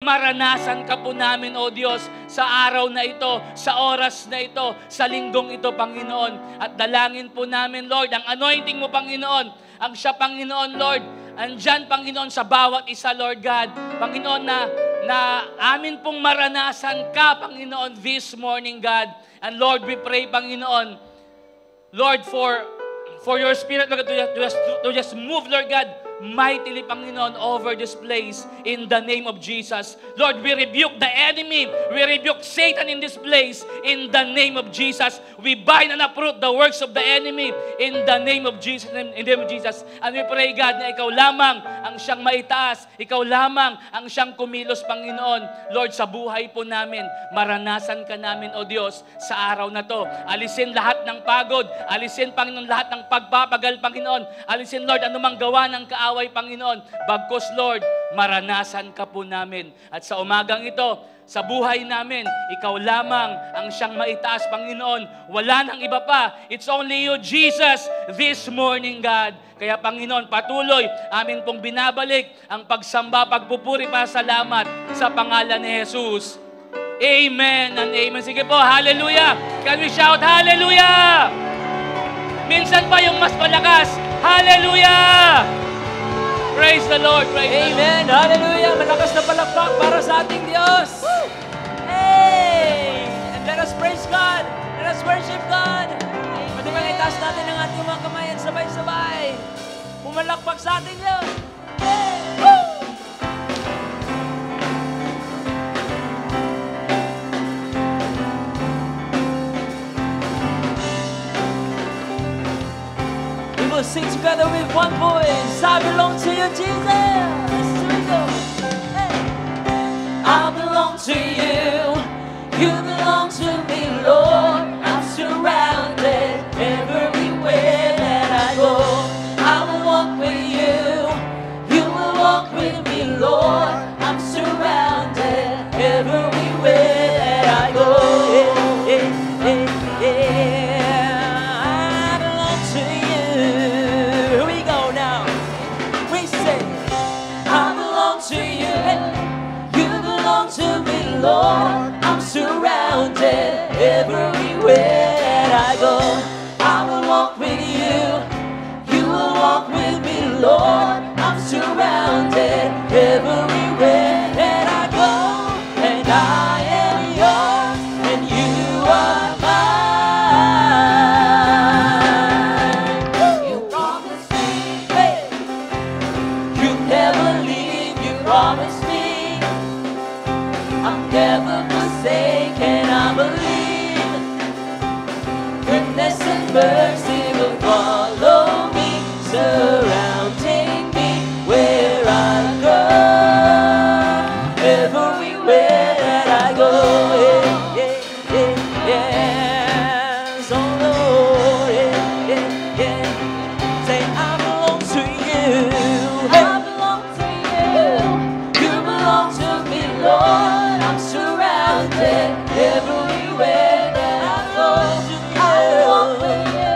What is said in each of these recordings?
maranasan ka po namin, O Diyos, sa araw na ito, sa oras na ito, sa linggong ito, Panginoon. At dalangin po namin, Lord, ang anointing mo, Panginoon, ang siya, Panginoon, Lord, andyan, Panginoon, sa bawat isa, Lord God. Panginoon, na amin pong maranasan ka, Panginoon, this morning, God. And Lord, we pray, Panginoon, Lord, for your Spirit, Lord, to just move, Lord God, mightily, Panginoon, over this place in the name of Jesus. Lord, we rebuke the enemy. We rebuke Satan in this place in the name of Jesus. We bind and uproot the works of the enemy in the name of Jesus. In the name of Jesus. And we pray, God, na ikaw lamang ang siyang maitaas. Ikaw lamang ang siyang kumilos, Panginoon. Lord, sa buhay po namin, maranasan ka namin, O Diyos, sa araw na to. Alisin lahat ng pagod. Alisin, Panginoon, lahat ng pagpapagal, Panginoon. Alisin, Lord, anumang gawa ng kaaway, Panginoon. Bagkos, Lord, maranasan ka po namin. At sa umagang ito, sa buhay namin, ikaw lamang ang siyang maitaas, Panginoon. Wala nang iba pa. It's only you, Jesus, this morning, God. Kaya, Panginoon, patuloy amin pong binabalik ang pagsamba, pagpupuri pa, salamat sa pangalan ni Jesus. Amen and amen. Sige po, hallelujah. Can we shout, hallelujah? Minsan pa yung mas malakas. Hallelujah! Praise the Lord. Praise Amen. the Lord. Hallelujah. Malakas na palakpak para sa ating Diyos. Hey! And let us praise God. Let us worship God. Pwede bang itaas natin ang ating mga kamay at sabay-sabay. Pumalakpak sa ating Diyos. Hey! Woo! We will sing together with one voice. I belong to you, Jesus. Here we go. Hey. I belong to you. You belong to me, Lord. I'm surrounded everywhere that I go. I will walk with you. You will walk with me, Lord. I'm surrounded everywhere that I go. Hey, hey, hey, hey. Lord, I'm surrounded everywhere that I go. I will walk with you. You will walk with me, Lord. I'm surrounded everywhere that I go. And I am yours, and you are mine. You promised me, hey, you never leave. You promised me I'm never forsaken, I believe. Goodness and mercy will follow me, surrounding me where I go. Everywhere that I go, yeah, yeah, yeah, yes, oh Lord, yeah, yeah, yeah. Say I belong to you, I belong to you. You belong to me, Lord. Everywhere that I go, I will walk with you.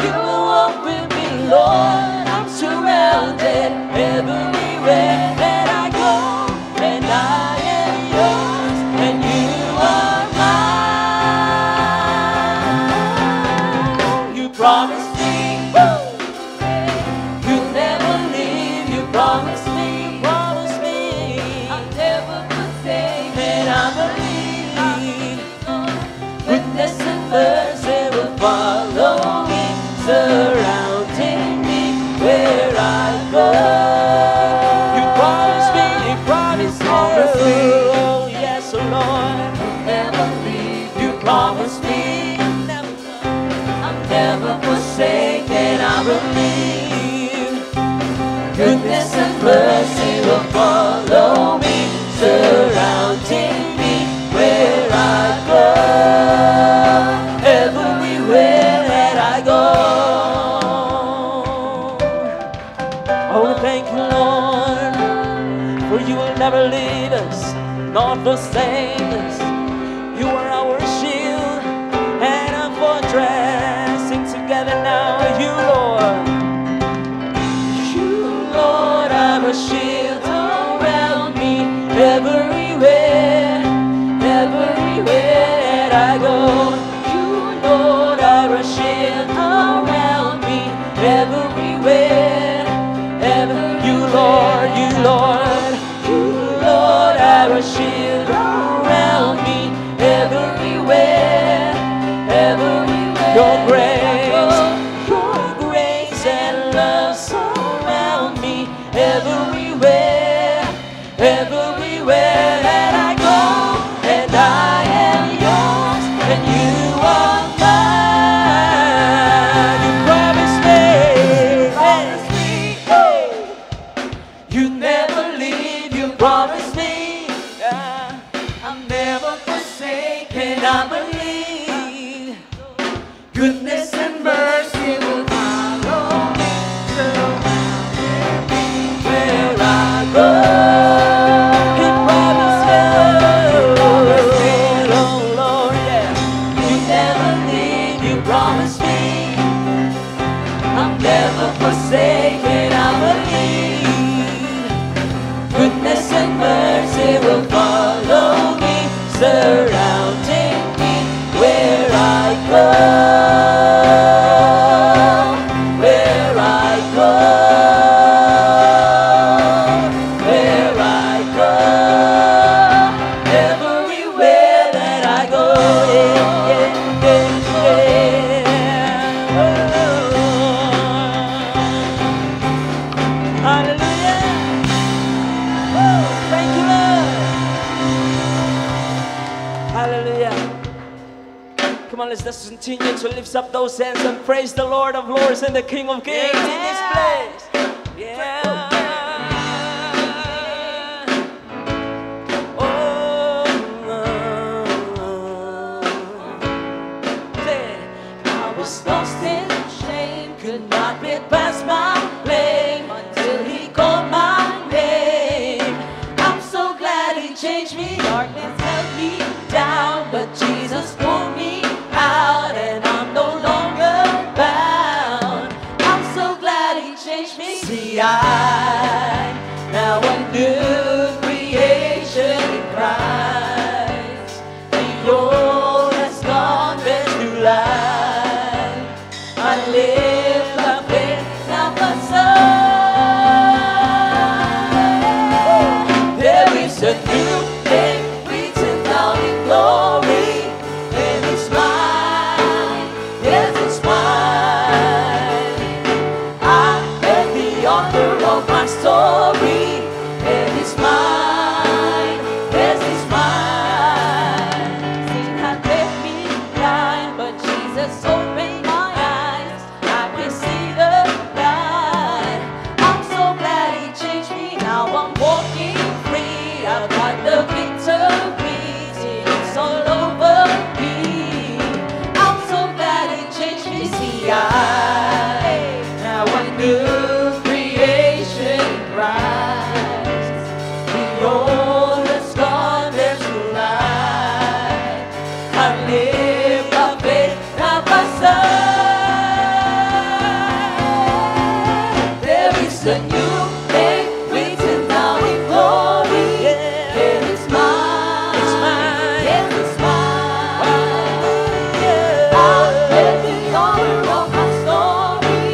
You will walk with me, Lord. I'm surrounded everywhere that I go, and I am yours, and you are mine. You promised me, you never leave. You promised me, I'll never forsake, and I believe. Goodness and mercy will follow me, surrounding me where I go. You promised me, oh yes, oh Lord, you'll never leave. You promised me, I'm never forsaken, I believe. Goodness and mercy will follow me, surrounding me where I go. Everywhere that I go. Oh, we thank you, Lord, for you will never leave us, nor forsake us. You are our shield and a fortress. Sing together now, you, Lord. You, Lord, are a shield around me. Ever a shield around me everywhere, everywhere. Your grace and love surround me everywhere, everywhere that I go, and I am yours, and you are mine. You promised me, hey. You never leave, you promised me, I'm never forsaken, I believe. Goodness and mercy will follow me, surrounding me where I go. He promised me, oh Lord, yeah. You never leave, you promised me, I'm never forsaken, I believe. Goodness and mercy will follow me, surrounding me where I go. Where I go. Where I go. Everywhere that I go. Yeah, yeah, yeah, yeah. Hallelujah. Woo. Thank you, Lord. Hallelujah. Come on, let's continue to lift up those hands and praise the Lord of Lords and the King of Kings in this place. Yeah. Oh, I was lost in shame, could not get past my blame until He called my name. I'm so glad He changed me. Darkness held me down, but Jesus pulled me out, and I'm no longer bound. I'm so glad He changed me. See, I now a new creation in Christ. The old has gone, there's new life. I live by faith, not by sight. There is a new name written down in glory, and it's mine, yes, it's mine. I am the author of my story, and it's mine, yes, it's mine. Sin had left me blind, but Jesus opened my eyes. I can see the light. I'm so glad He changed me. Now I'm walking free. I've got the victory. It's all over me. I'm so glad He changed me. See, I now a new creation in Christ. The old has gone, there's new life. I live by faith, not by sight. There is a new name written down in glory, and it's mine, yes, it's mine. I am the author of my story,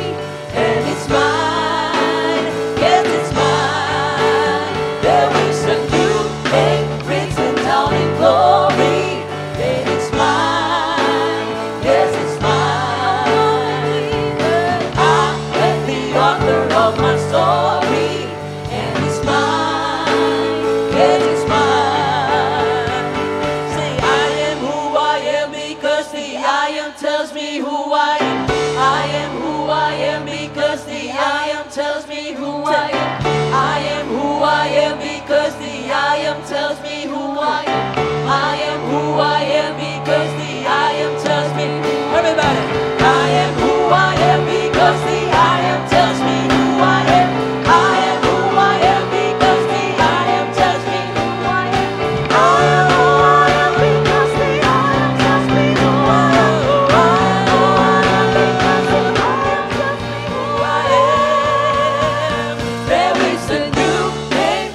and it's mine, yes, it's mine. There is a new name written down in glory, and it's mine, yes, it's mine. I am the author of my story, and it's mine, yes, it's mine. Say, I am who I am because the I am tells me who I am. I am who I am because the I am tells me who I am. I am who I am because the I am tells me who I am. I am who I am because the I am tells me. Everybody, I am who I am because the I am tells me who I am. I am who I am because the I am tells me who I am. I am who I am because the I am tells me who I am. I am who I am because the I am tells me who I am. There is a new name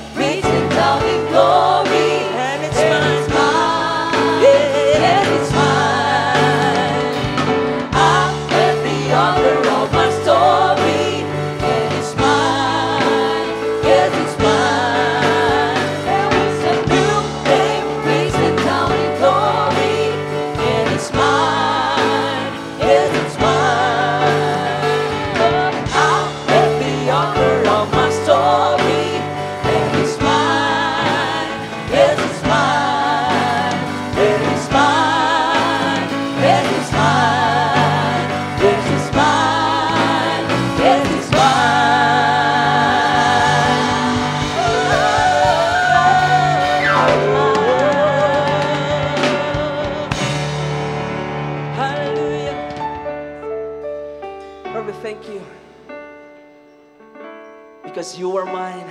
because you are mine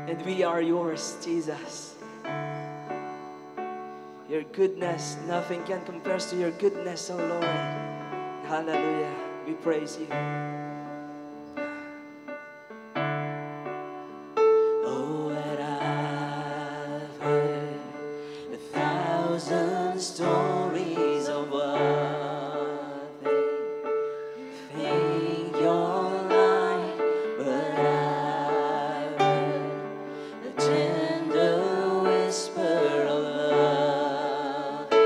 and we are yours, Jesus. Your goodness, nothing can compare to your goodness, oh Lord. Hallelujah. We praise you. Oh, what I've heard, 1,000 stories of what they think you're like, but I've heard the tender whisper of love, the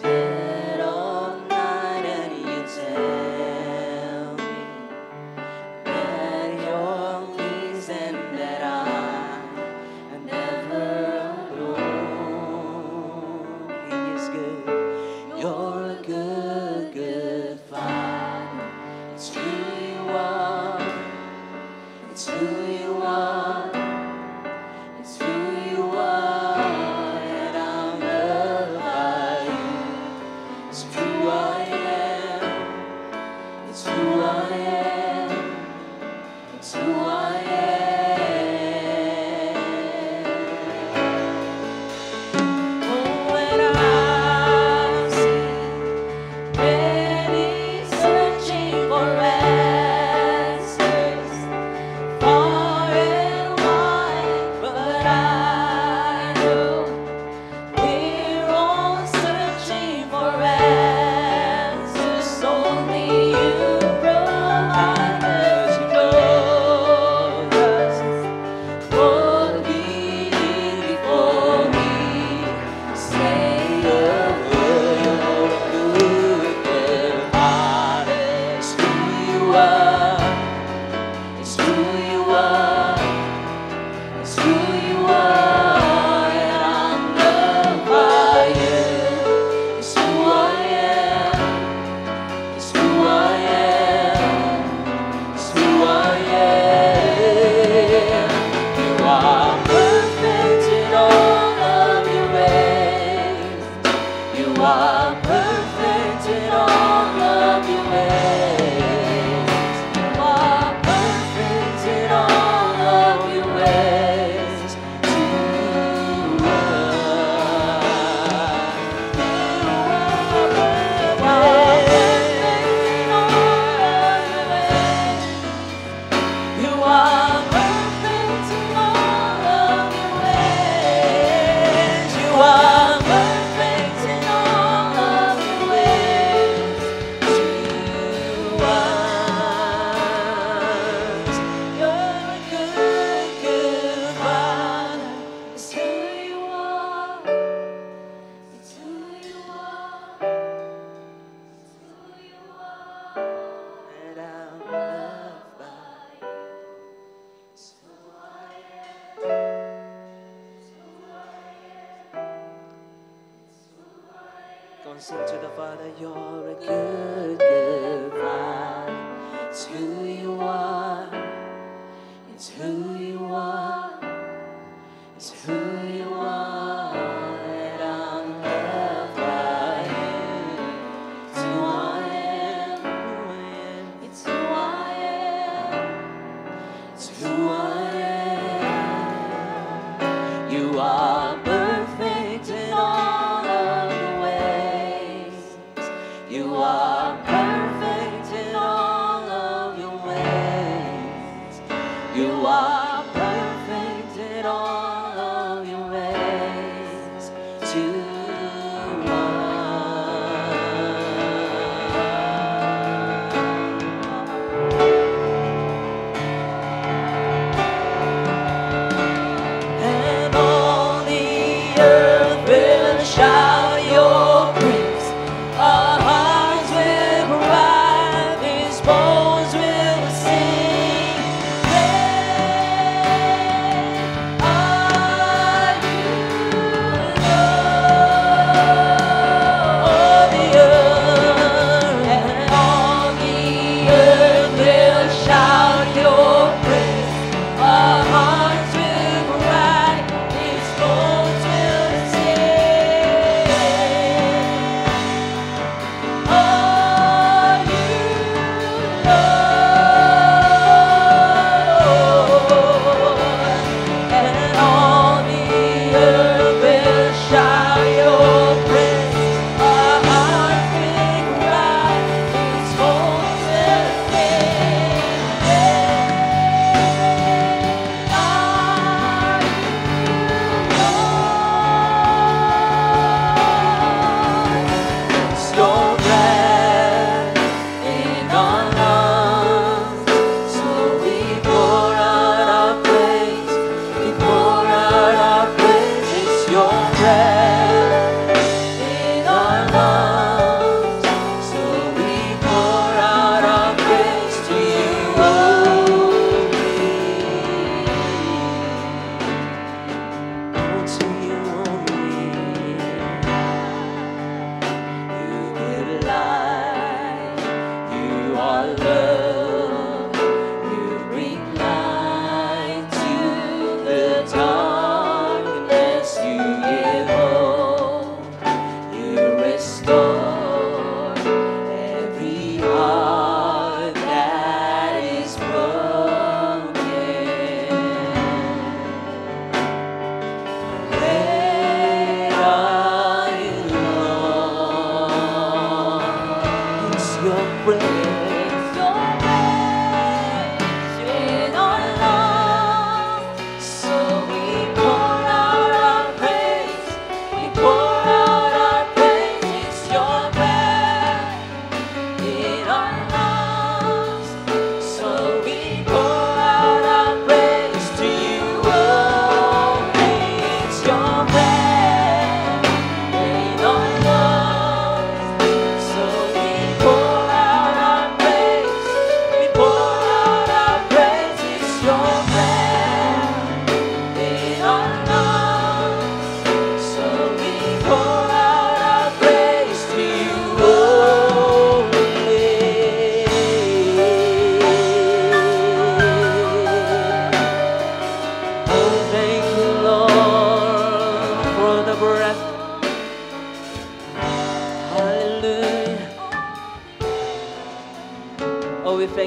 dead of night, and you tell me that you're pleased and that I'm never alone. He is good. You're a good, good Father. It's who you are. It's who you are. It's who you are. And I'm loved by you. It's who I am. It's who I am. It's who I am. Oh, when I've seen many searching for answers, far and wide, but I know we're all searching for answers. Only you provide us. You know us. Lord, we need before we say a word. You're a good, good Father. It's who you are. It's who you are. It's who you are. And I'm loved by you. It's who I am. It's who I am. It's who I am. You are perfect in all of your ways. You are perfect in all of your ways. You are perfect in all of your ways. To you are perfect in all of your ways. You are perfect in all of your ways. To us, you're a good, good Father. It's who you are. It's who you are. It's who you are. And I'm loved by you. It's who I am. It's who I am. It's who I am. Go and sing to the Father. You're a good, good Father. It's who you are. It's who you are. It's who you are. And I'm loved by you. It's who I am. It's who I am. It's who I am. You are perfect in all of your ways. You are perfect in all of your ways. You are perfect in all of your ways. To and all the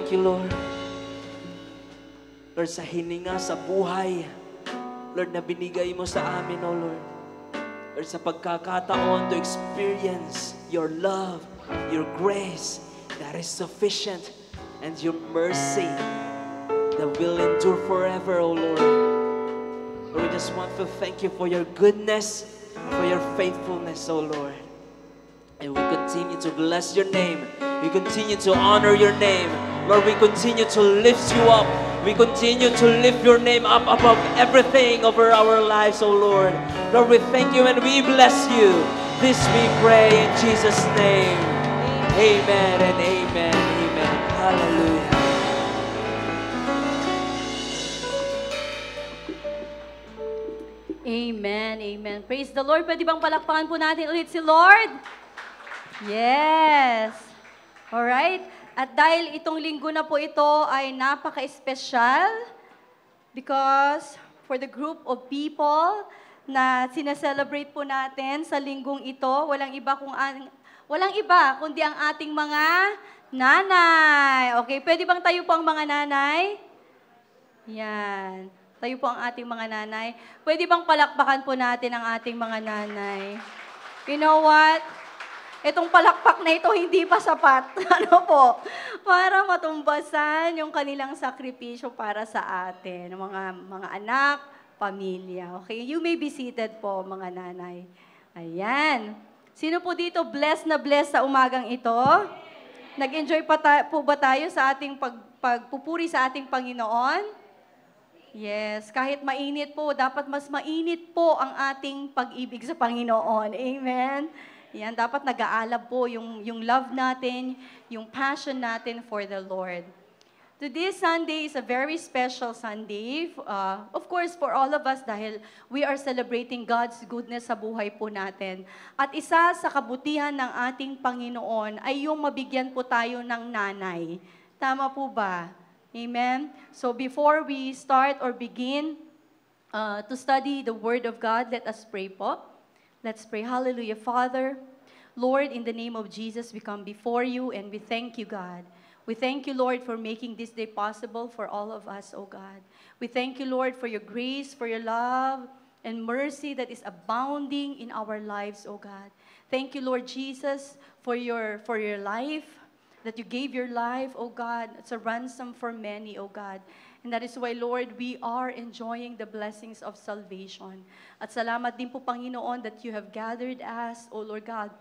thank you, Lord. Lord, sa hininga, sa buhay, Lord, na binigay mo sa amin, O Lord. Lord, sa pagkakataon to experience your love, your grace that is sufficient, and your mercy that will endure forever, O Lord. Lord, we just want to thank you for your goodness, for your faithfulness, O Lord. And we continue to bless your name. We continue to honor your name. Lord, we continue to lift you up. We continue to lift your name up above everything over our lives, O Lord. Lord, we thank you and we bless you. This we pray in Jesus' name. Amen and amen. Amen. Hallelujah. Amen, amen. Praise the Lord. Pwede bang palakpakan po natin ulit si Lord? Yes. Alright. At dahil itong linggo na po ito ay napaka-espesyal because for the group of people na sinaselebrate po natin sa linggong ito, walang iba kundi ang ating mga nanay. Okay, pwede bang tayo po ang mga nanay? Yan. Tayo po ang ating mga nanay. Pwede bang palakpakan po natin ang ating mga nanay? You know what? Itong palakpak na ito hindi pa sapat. Ano po? Para matumbasan yung kanilang sakripisyo para sa atin. Mga anak, pamilya. Okay? You may be seated po, mga nanay. Ayan. Sino po dito blessed na blessed sa umagang ito? Nag-enjoy po ba tayo sa ating pagpupuri sa ating Panginoon? Yes, kahit mainit po, dapat mas mainit po ang ating pag-ibig sa Panginoon. Amen? Yan, dapat nag-aalab po yung love natin, yung passion natin for the Lord. Today's Sunday is a very special Sunday, of course, for all of us dahil we are celebrating God's goodness sa buhay po natin. At isa sa kabutihan ng ating Panginoon ay yung mabigyan po tayo ng nanay. Tama po ba? Amen? So before we start or begin to study the Word of God, let us pray po. Let's pray. Hallelujah. Father, Lord, in the name of Jesus, we come before you and we thank you, God. We thank you, Lord, for making this day possible for all of us, oh God. We thank you, Lord, for your grace, for your love and mercy that is abounding in our lives, oh God. Thank you, Lord Jesus, for your life, that you gave your life, oh God. It's a ransom for many, oh God. And that is why, Lord, we are enjoying the blessings of salvation. At salamat din po, Panginoon, that you have gathered us, O Lord God,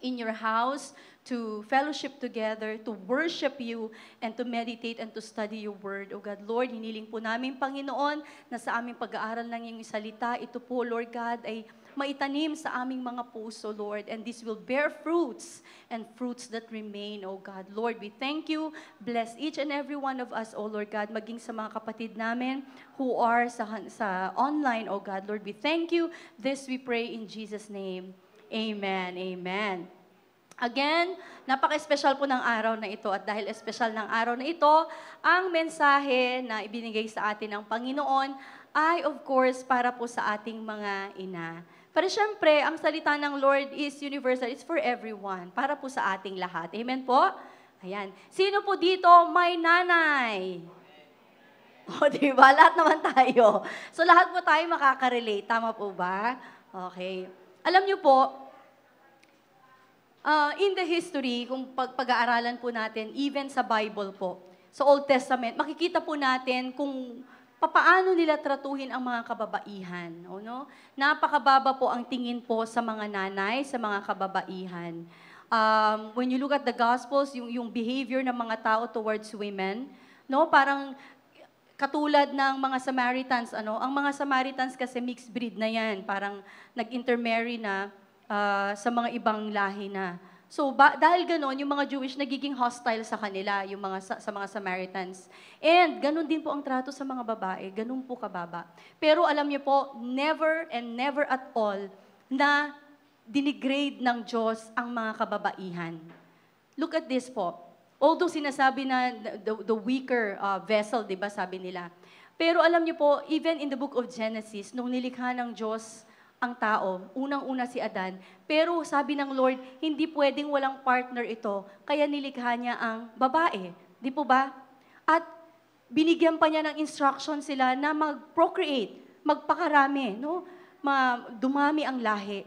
in your house to fellowship together, to worship you, and to meditate and to study your word. O God, Lord, hiniling po namin, Panginoon, na sa aming pag-aaral ng iyong salita, ito po, Lord God, ay maitanim sa aming mga puso, Lord, and this will bear fruits and fruits that remain, O God. Lord, we thank you. Bless each and every one of us, O Lord God, maging sa mga kapatid namin who are sa online, O God. Lord, we thank you. This we pray in Jesus' name. Amen. Amen. Again, napaka-espesyal po ng araw na ito at dahil espesyal ng araw na ito, ang mensahe na ibinigay sa atin ng Panginoon ay of course para po sa ating mga ina. Pero syempre, ang salita ng Lord is universal. It's for everyone. Para po sa ating lahat. Amen po? Ayan. Sino po dito may nanay? O, diba? Lahat naman tayo. So, lahat po tayo makaka-relate. Tama po ba? Okay. Alam niyo po, in the history, kung pag-aaralan po natin, even sa Bible po, sa Old Testament, makikita po natin kung paano nila tratuhin ang mga kababaihan. No? Napakababa po ang tingin po sa mga nanay, sa mga kababaihan. When you look at the Gospels, yung behavior ng mga tao towards women, no, parang katulad ng mga Samaritans. Ang mga Samaritans kasi mixed breed na yan. Parang nag-intermarry na sa mga ibang lahi na. So, dahil ganon, yung mga Jewish nagiging hostile sa kanila, yung sa mga Samaritans. And ganon din po ang trato sa mga babae, ganon po kababa. Pero alam niyo po, never and never at all na dinigrade ng Diyos ang mga kababaihan. Look at this po. Although sinasabi na the weaker vessel, di ba, sabi nila. Pero alam niyo po, even in the book of Genesis, nung nilikha ng Diyos ang tao, unang-una si Adan. Pero sabi ng Lord, hindi pwedeng walang partner ito, kaya nilikha niya ang babae. Di po ba? At binigyan pa niya ng instruction sila na mag-procreate, magpakarami, no? Dumami ang lahi.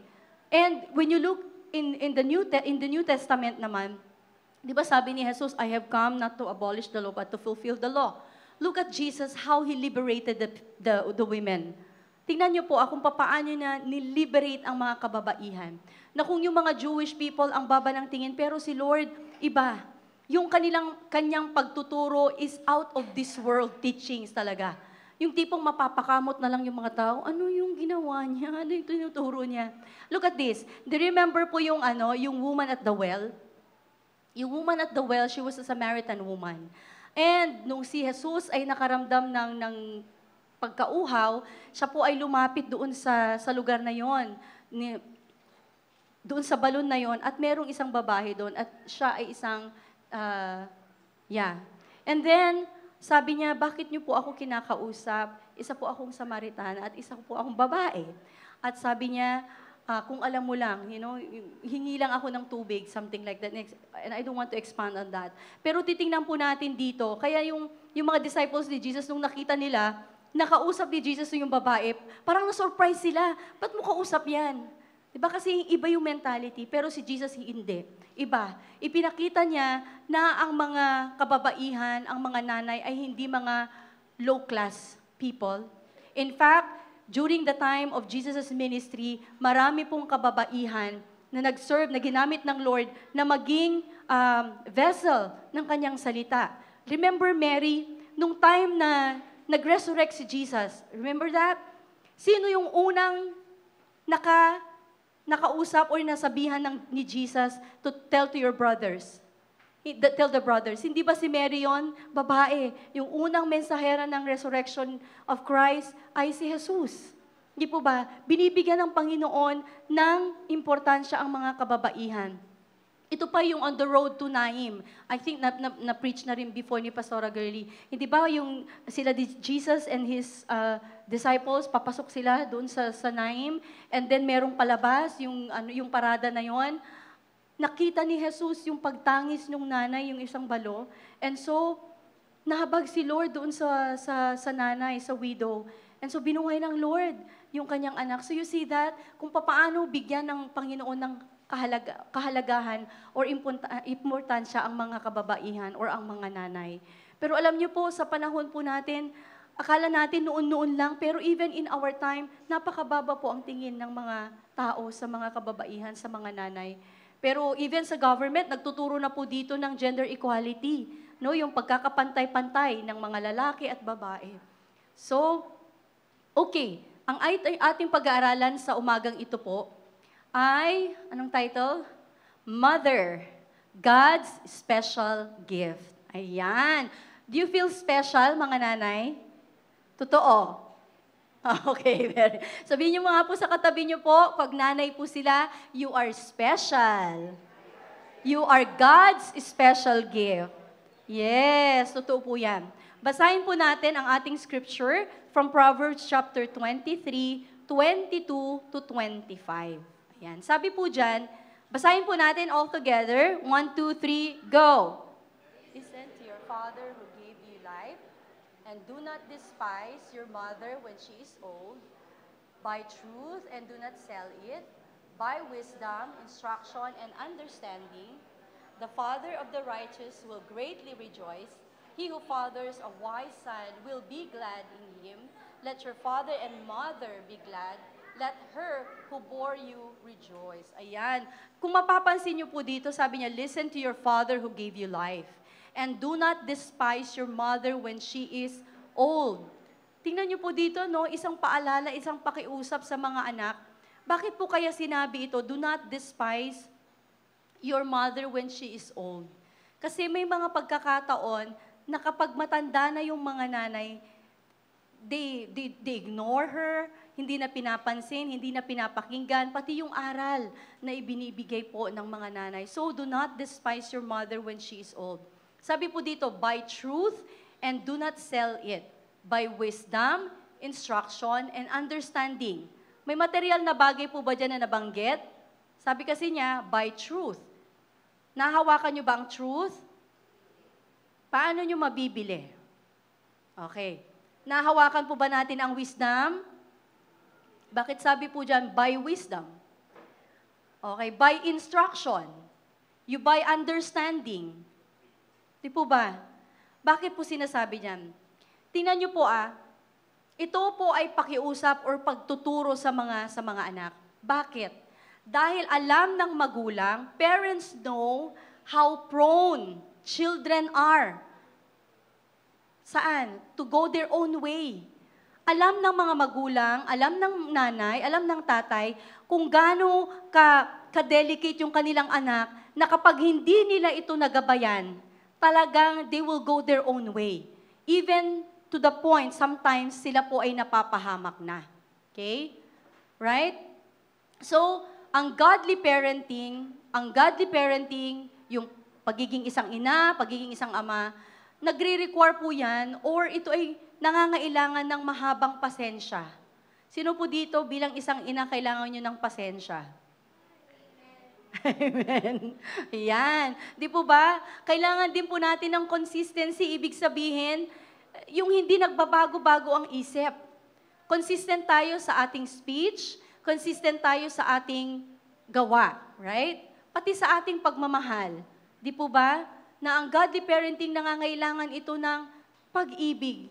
And when you look in the New Testament naman, di ba sabi ni Jesus, I have come not to abolish the law but to fulfill the law. Look at Jesus, how He liberated the women. Tingnan niyo po kung paano niya niliberate ang mga kababaihan. Na kung yung mga Jewish people ang baba ng tingin, pero si Lord, iba. Yung kanyang pagtuturo is out of this world teachings talaga. Yung tipong mapapakamot na lang yung mga tao, ano yung ginawa niya? Ano yung tinuturo niya? Look at this. Do you remember po yung woman at the well? Yung woman at the well, she was a Samaritan woman. And nung si Jesus ay nakaramdam ng pagkauhaw, siya po ay lumapit doon sa lugar na yon, doon sa balon na yon, at merong isang babae doon, at siya ay isang, And then, sabi niya, bakit niyo po ako kinakausap? Isa po akong Samaritana at isa po akong babae. At sabi niya, kung alam mo lang, hingi lang ako ng tubig, something like that. And I don't want to expand on that. Pero titingnan po natin dito, kaya yung mga disciples ni Jesus, nung nakita nila, nakausap ni Jesus yung babae, parang na-surprise sila. Ba't mo kausap yan? Diba kasi iba yung mentality, pero si Jesus hindi. Iba. Ipinakita niya na ang mga kababaihan, ang mga nanay ay hindi mga low-class people. In fact, during the time of Jesus' ministry, marami pong kababaihan na nag-serve, na ginamit ng Lord na maging vessel ng kanyang salita. Remember Mary, nung time na nag-resurrect si Jesus. Remember that? Sino yung unang nakausap or nasabihan ni Jesus to tell to your brothers? Tell the brothers. Hindi ba si Mary yun? Babae. Yung unang mensahera ng resurrection of Christ ay si Jesus. Hindi po ba? Binibigyan ng Panginoon ng importansya ang mga kababaihan. Ito pa yung on the road to Naim. I think na-preach na rin before ni Pastora Girlie. Hindi ba yung Jesus and his disciples, papasok sila doon sa Naim, and then merong palabas, yung parada na yon. Nakita ni Jesus yung pagtangis ng nanay, yung isang balo. And so, nahabag si Lord doon sa nanay, sa widow. And so, binuhay ng Lord yung kanyang anak. So you see that? Kung paano bigyan ng Panginoon ng kahalagahan or importansya ang mga kababaihan or ang mga nanay. Pero alam niyo po, sa panahon po natin, akala natin noon-noon lang, pero even in our time, napakababa po ang tingin ng mga tao sa mga kababaihan, sa mga nanay. Pero even sa government, nagtuturo na po dito ng gender equality, no? Yung pagkakapantay-pantay ng mga lalaki at babae. So, okay, ang ating pag-aaralan sa umagang ito po ay, anong title? Mother, God's Special Gift. Ayan. Do you feel special, mga nanay? Totoo. Okay, sabihin niyo mga po sa katabi niyo po, pag nanay po sila, you are special. You are God's special gift. Yes, totoo po yan. Basahin po natin ang ating scripture from Proverbs chapter 23, 22 to 25. Ayan. Sabi po dyan, basahin po natin all together. 1, 2, 3, go! Listen to your father who gave you life, and do not despise your mother when she is old. Buy truth and do not sell it. Buy wisdom, instruction, and understanding. The father of the righteous will greatly rejoice. He who fathers a wise son will be glad in him. Let your father and mother be glad. Let her who bore you rejoice. Ayan. Kung mapapansin niyo po dito, sabi niya, listen to your father who gave you life. And do not despise your mother when she is old. Tingnan niyo po dito, no? Isang paalala, isang pakiusap sa mga anak. Bakit po kaya sinabi ito, do not despise your mother when she is old? Kasi may mga pagkakataon na kapag matanda na yung mga nanay, they ignore her, hindi na pinapansin, hindi na pinapakinggan, pati yung aral na ibinibigay po ng mga nanay. So, do not despise your mother when she is old. Sabi po dito, buy truth and do not sell it. By wisdom, instruction, and understanding. May material na bagay po ba dyan na nabanggit? Sabi kasi niya, buy truth. Nahawakan niyo ba ang truth? Paano nyo mabibili? Okay. Nahawakan po ba natin ang wisdom? Bakit sabi po dyan, by wisdom? Okay, by instruction. You by understanding. Di po ba? Bakit po sinasabi dyan? Tingnan nyo po ito po ay pakiusap or pagtuturo sa mga anak. Bakit? Dahil alam ng magulang, parents know how prone children are. Saan? To go their own way. Alam ng mga magulang, alam ng nanay, alam ng tatay, kung gaano ka-delicate yung kanilang anak, na kapag hindi nila ito nagabayan, talagang they will go their own way. Even to the point, sometimes sila po ay napapahamak na. Okay? Right? So, ang godly parenting, yung pagiging isang ina, pagiging isang ama, nagre-require po yan, or ito ay nangangailangan ng mahabang pasensya. Sino po dito bilang isang ina kailangan nyo ng pasensya? Amen. Yan. Di po ba? Kailangan din po natin ng consistency. Ibig sabihin, yung hindi nagbabago-bago ang isip. Consistent tayo sa ating speech, consistent tayo sa ating gawa. Right? Pati sa ating pagmamahal. Di po ba? Na ang godly parenting nangangailangan ito ng pag-ibig.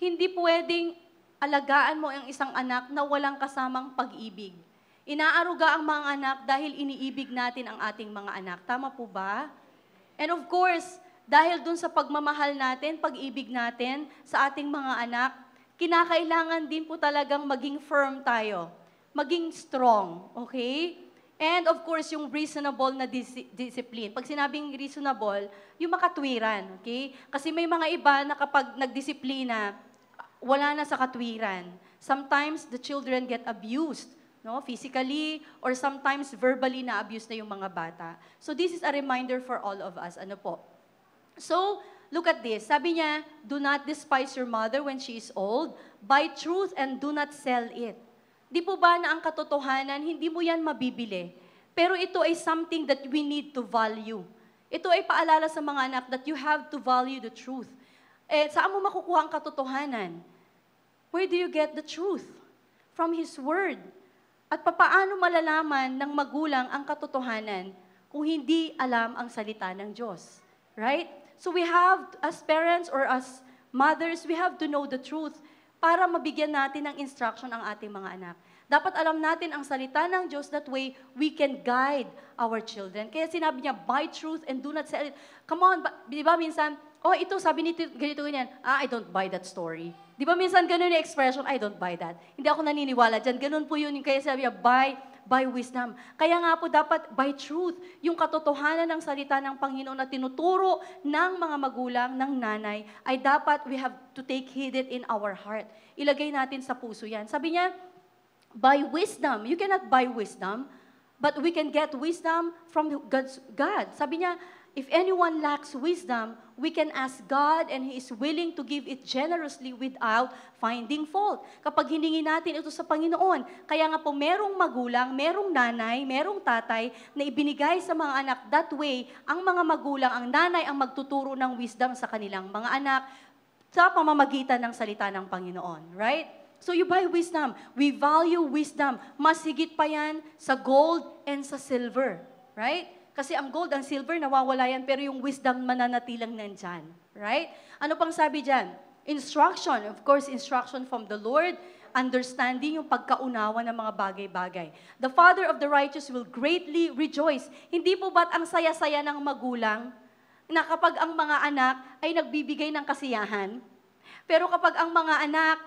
Hindi pwedeng alagaan mo ang isang anak na walang kasamang pag-ibig. Inaaruga ang mga anak dahil iniibig natin ang ating mga anak. Tama po ba? And of course, dahil dun sa pagmamahal natin, pag-ibig natin sa ating mga anak, kinakailangan din po talagang maging firm tayo. Maging strong. Okay? And of course, yung reasonable na discipline. Pag sinabing reasonable, yung makatwiran. Okay? Kasi may mga iba na kapag nagdisiplina, wala na sa katwiran. Sometimes the children get abused, no, physically, or sometimes verbally na abuse na yung mga bata. So this is a reminder for all of us. Ano po? So, look at this. Sabi niya, do not despise your mother when she is old. Buy truth and do not sell it. Di po ba na ang katotohanan, hindi mo yan mabibili. Pero ito ay something that we need to value. Ito ay paalala sa mga anak that you have to value the truth. Saan mo makukuha ang katotohanan? Where do you get the truth? From His Word. At papaano malalaman ng magulang ang katotohanan kung hindi alam ang salita ng Diyos? Right? So we have, as parents or as mothers, we have to know the truth para mabigyan natin ng instruction ang ating mga anak. Dapat alam natin ang salita ng Diyos, that way we can guide our children. Kaya sinabi niya, buy truth and do not sell it. Come on, di ba minsan, ito, sabi nito, ganito, ganyan. I don't buy that story. Di ba minsan ganun yung expression, I don't buy that. Hindi ako naniniwala dyan. Ganun po yun. Kaya sabi niya, buy wisdom. Kaya nga po dapat buy truth. Yung katotohanan ng salita ng Panginoon na tinuturo ng mga magulang, ng nanay, ay dapat we have to take heed it in our heart. Ilagay natin sa puso yan. Sabi niya, buy wisdom. You cannot buy wisdom, but we can get wisdom from God. Sabi niya, if anyone lacks wisdom, we can ask God and He is willing to give it generously without finding fault. Kapag hiningi natin ito sa Panginoon, kaya nga po merong magulang, merong nanay, merong tatay na ibinigay sa mga anak. That way, ang mga magulang, ang nanay ang magtuturo ng wisdom sa kanilang mga anak sa pamamagitan ng salita ng Panginoon. Right? So you buy wisdom. We value wisdom. Mas higit pa yan sa gold and sa silver. Right? Kasi ang gold, ang silver, nawawala yan, pero yung wisdom mananatilang nandyan. Right? Ano pang sabi dyan? Instruction. Of course, instruction from the Lord. Understanding yung pagkaunawa ng mga bagay-bagay. The father of the righteous will greatly rejoice. Hindi po ba't ang saya-saya ng magulang na kapag ang mga anak ay nagbibigay ng kasiyahan? Pero kapag ang mga anak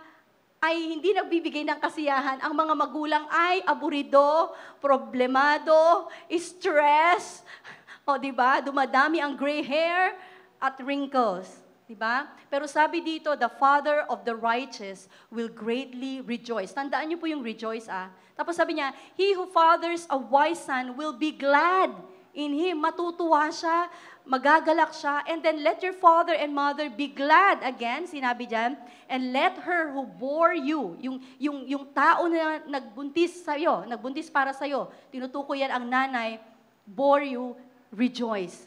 ay hindi nagbibigay ng kasiyahan, ang mga magulang ay aburido, problemado, stress, di ba? Dumadami ang gray hair at wrinkles, di ba? Pero sabi dito, the father of the righteous will greatly rejoice. Tandaan niyo po yung rejoice, Tapos sabi niya, he who fathers a wise son will be glad in him. Matutuwa siya, magagalak siya, and then let your father and mother be glad again, sinabi dyan, and let her who bore you, yung tao na nagbuntis sa'yo, nagbuntis para sa'yo, tinutukoy yan ang nanay, bore you, rejoice.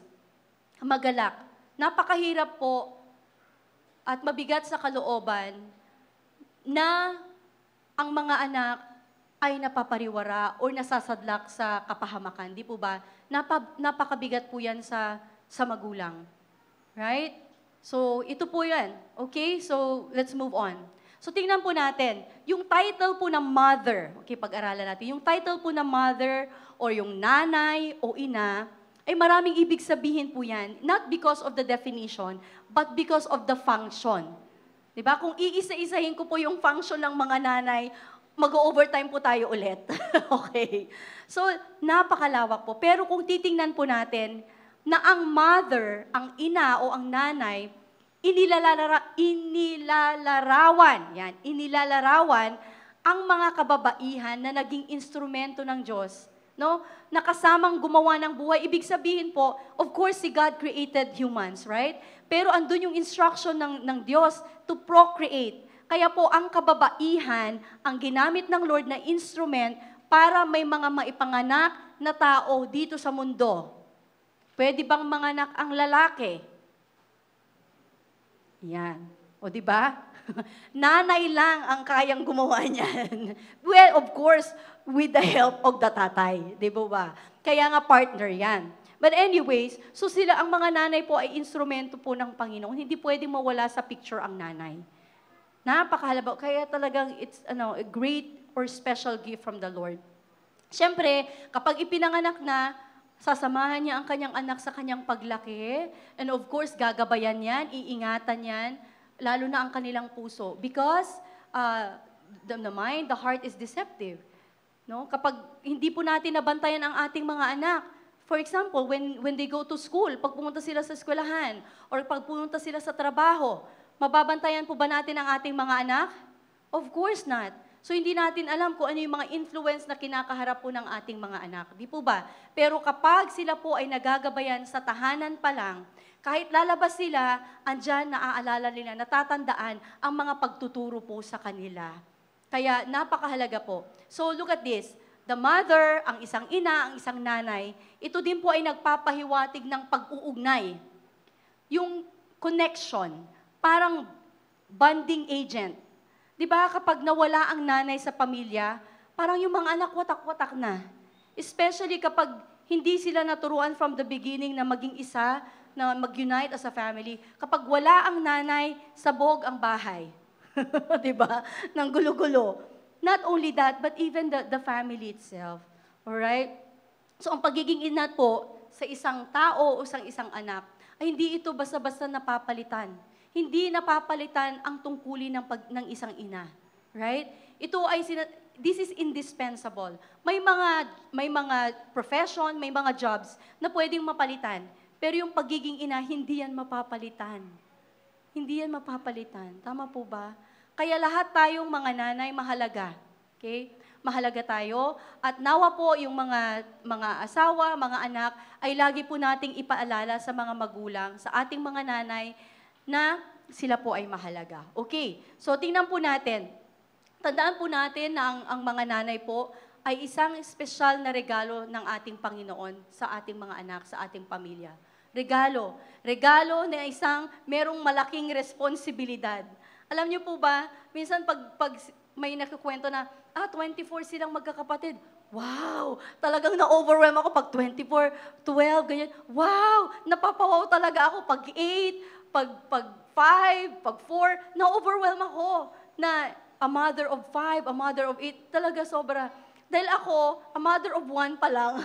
Magalak. napakahirap po at mabigat sa kalooban na ang mga anak ay napapariwara o nasasadlak sa kapahamakan. Di po ba? Napakabigat po yan sa magulang. Right? So, ito po yan. Okay? So, let's move on. So, tingnan po natin. Yung title po ng mother, okay, pag-aralan natin. Yung title po ng mother or yung nanay o ina, ay maraming ibig sabihin po yan. Not because of the definition, but because of the function. Diba? Kung iisa-isahin ko po yung function ng mga nanay, mag-overtime po tayo ulit. Okay. So, napakalawak po. Pero kung titingnan po natin, na ang mother, ang ina o ang nanay, inilalarawan ang mga kababaihan na naging instrumento ng Diyos. No? Nakasamang gumawa ng buhay. Ibig sabihin po, of course, si God created humans, right? Pero andun yung instruction ng Diyos to procreate. Kaya po, ang kababaihan, ang ginamit ng Lord na instrument para may mga maipanganak na tao dito sa mundo. Pwede bang manganak ang lalaki? Yan. O di ba? Nanay lang ang kayang gumawa niyan. Well, of course, with the help of the tatay. Di ba? Kaya nga partner yan. But anyways, so sila, ang mga nanay po ay instrumento po ng Panginoon. Hindi pwedeng mawala sa picture ang nanay. Napakahalaga. Kaya talagang it's a great or special gift from the Lord. Siyempre, kapag ipinanganak na, sasamahan niya ang kanyang anak sa kanyang paglaki. And of course, gagabayan yan, iingatan yan, lalo na ang kanilang puso. Because the mind, the heart is deceptive. No? Kapag hindi po natin nabantayan ang ating mga anak, for example, when they go to school, pag pumunta sila sa eskwelahan, or pag pumunta sila sa trabaho, mababantayan po ba natin ang ating mga anak? Of course not. So, hindi natin alam kung ano yung mga influence na kinakaharap po ng ating mga anak. Di po ba? Pero kapag sila po ay nagagabayan sa tahanan pa lang, kahit lalabas sila, andyan naaalala nila, natatandaan ang mga pagtuturo po sa kanila. Kaya napakahalaga po. So, look at this. The mother, ang isang ina, ang isang nanay, ito din po ay nagpapahiwatig ng pag-uugnay. Yung connection, parang bonding agent. Di ba kapag nawala ang nanay sa pamilya, parang yung mga anak watak-watak na. Especially kapag hindi sila naturuan from the beginning na maging isa, na mag-unite as a family. Kapag wala ang nanay, sabog ang bahay. Di ba? Nang gulo-gulo. Not only that, but even the family itself. Alright? So ang pagiging ina po sa isang tao o sa isang anak, ay hindi ito basta-basta napapalitan. Hindi napapalitan ang tungkulin ng isang ina. Right? Ito ay this is indispensable. May mga profession, may mga jobs na pwedeng mapalitan. Pero yung pagiging ina, hindi yan mapapalitan. Hindi yan mapapalitan. Tama po ba? Kaya lahat tayong mga nanay mahalaga. Okay? Mahalaga tayo. At nawa po yung mga asawa, mga anak, ay lagi po nating ipaalala sa mga magulang, sa ating mga nanay, na sila po ay mahalaga. Okay, so tingnan po natin. Tandaan po natin na ang mga nanay po ay isang espesyal na regalo ng ating Panginoon sa ating mga anak, sa ating pamilya. Regalo. Regalo na isang merong malaking responsibilidad. Alam niyo po ba, minsan pag may nakikwento na, 24 silang magkakapatid. Wow! Talagang na-overwhelm ako pag 24, 12, ganyan. Wow! Napapawaw talaga ako pag 8, pag 5, pag 4, na-overwhelm ako na a mother of 5, a mother of 8, talaga sobra. Dahil ako, a mother of 1 pa lang.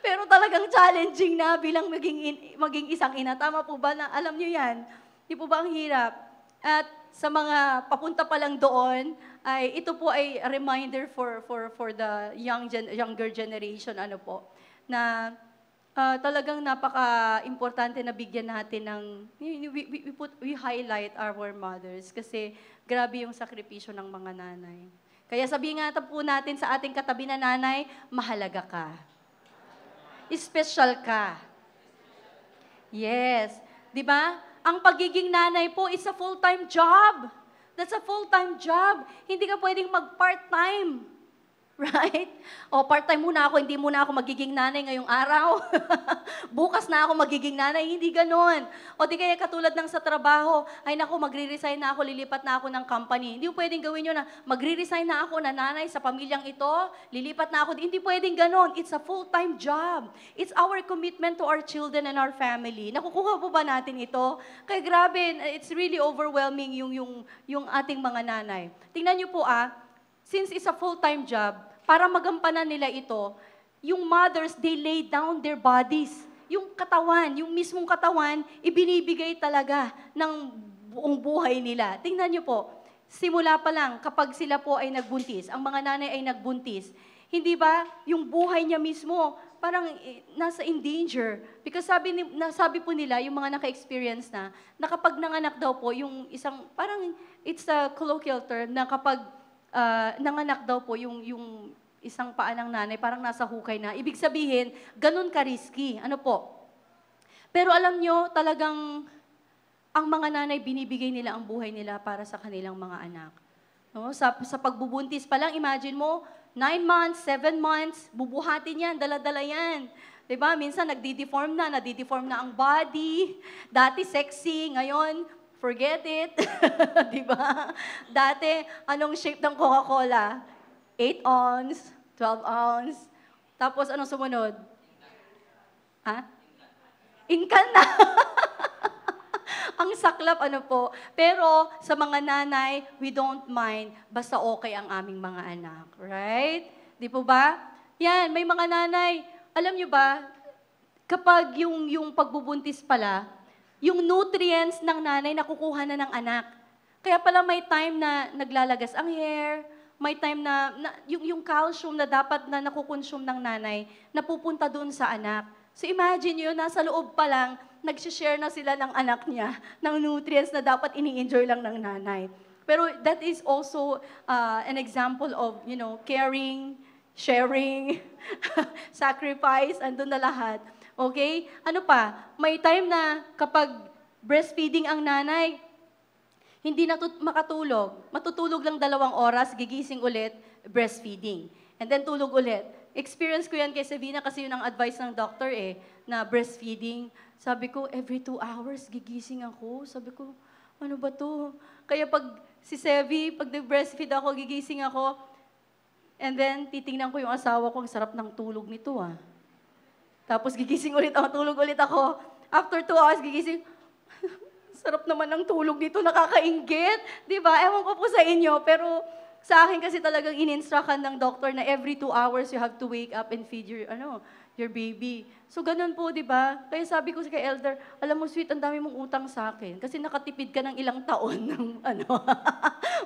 Pero talagang challenging na bilang maging isang ina. Tama po ba na alam niyo yan? Di po ba ang hirap? At sa mga papunta pa lang doon, ay ito po ay a reminder for the younger generation, na talagang napaka-importante na bigyan natin ng, we highlight our mothers kasi grabe yung sakripisyo ng mga nanay. Kaya sabihin nga po natin sa ating katabi na nanay, mahalaga ka. Special ka. Yes. Di ba? Ang pagiging nanay po is a full-time job. That's a full-time job. Hindi ka pwedeng mag-part-time. Right? O, part-time muna ako, hindi muna ako magiging nanay ngayong araw. Bukas na ako magiging nanay, hindi ganon. O di kaya katulad ng sa trabaho, ay naku, magre-resign na ako, lilipat na ako ng company. Hindi mo pwedeng gawin yun na magre-resign na ako na nanay sa pamilyang ito, lilipat na ako. Hindi pwedeng ganon. It's a full-time job. It's our commitment to our children and our family. Nakukuha po ba natin ito? Kaya grabe, it's really overwhelming yung ating mga nanay. Tingnan niyo po since it's a full-time job, para magampanan nila ito, yung mothers, they lay down their bodies. Yung katawan, yung mismong katawan, ibinibigay talaga ng buong buhay nila. Tingnan niyo po, simula pa lang, kapag sila po ay nagbuntis, ang mga nanay ay nagbuntis, hindi ba, yung buhay niya mismo, parang nasa in danger. Because sabi po nila, yung mga naka-experience na kapag nanganak daw po, yung isang, parang it's a colloquial term, na kapag nanganak daw po yung isang paa ng nanay, parang nasa hukay na. Ibig sabihin, ganun ka-risky. Ano po? Pero alam nyo, talagang ang mga nanay, binibigay nila ang buhay nila para sa kanilang mga anak. No? Sa pagbubuntis pa lang, imagine mo, 9 months, 7 months, bubuhatin yan, dala-dala yan. Diba? Minsan nadideform na ang body. Dati sexy, ngayon, forget it. Diba? Dati, anong shape ng Coca-Cola? 8 ounce, 12 ounce. Tapos, anong sumunod? Inkan na. Ang saklap, ano po. Pero, sa mga nanay, we don't mind, basta okay ang aming mga anak. Right? Di po ba? Yan, may mga nanay, alam nyo ba, kapag yung pagbubuntis pala, yung nutrients ng nanay nakukuha na ng anak. Kaya pala may time na naglalagas ang hair, may time na yung calcium na dapat na nakukonsume ng nanay, napupunta doon sa anak. So imagine yun, nasa loob pa lang, nagsishare na sila ng anak niya, ng nutrients na dapat ini-enjoy lang ng nanay. Pero that is also an example of, caring, sharing, sacrifice, andun na lahat. Okay? Ano pa? May time na kapag breastfeeding ang nanay, hindi na makatulog. Matutulog lang 2 oras, gigising ulit, breastfeeding. And then tulog ulit. Experience ko yan kay Savina kasi yun ang advice ng doctor na breastfeeding. Sabi ko, every 2 hours gigising ako. Sabi ko, ano ba to? Kaya pag si Sevi, pag nag-breastfeed ako, gigising ako. And then titingnan ko yung asawa ko, ang sarap ng tulog nito Tapos gigising ulit ako, tulog ulit ako. After 2 hours, gigising, sarap naman ng tulog dito, nakakainggit. Diba? Ewan ko po sa inyo, pero sa akin kasi talagang in-instructan ng doctor na every 2 hours you have to wake up and feed your baby. So ganun po, diba? Kaya sabi ko kay Elder, alam mo sweet, ang dami mong utang sa akin. Kasi nakatipid ka ng ilang taon ng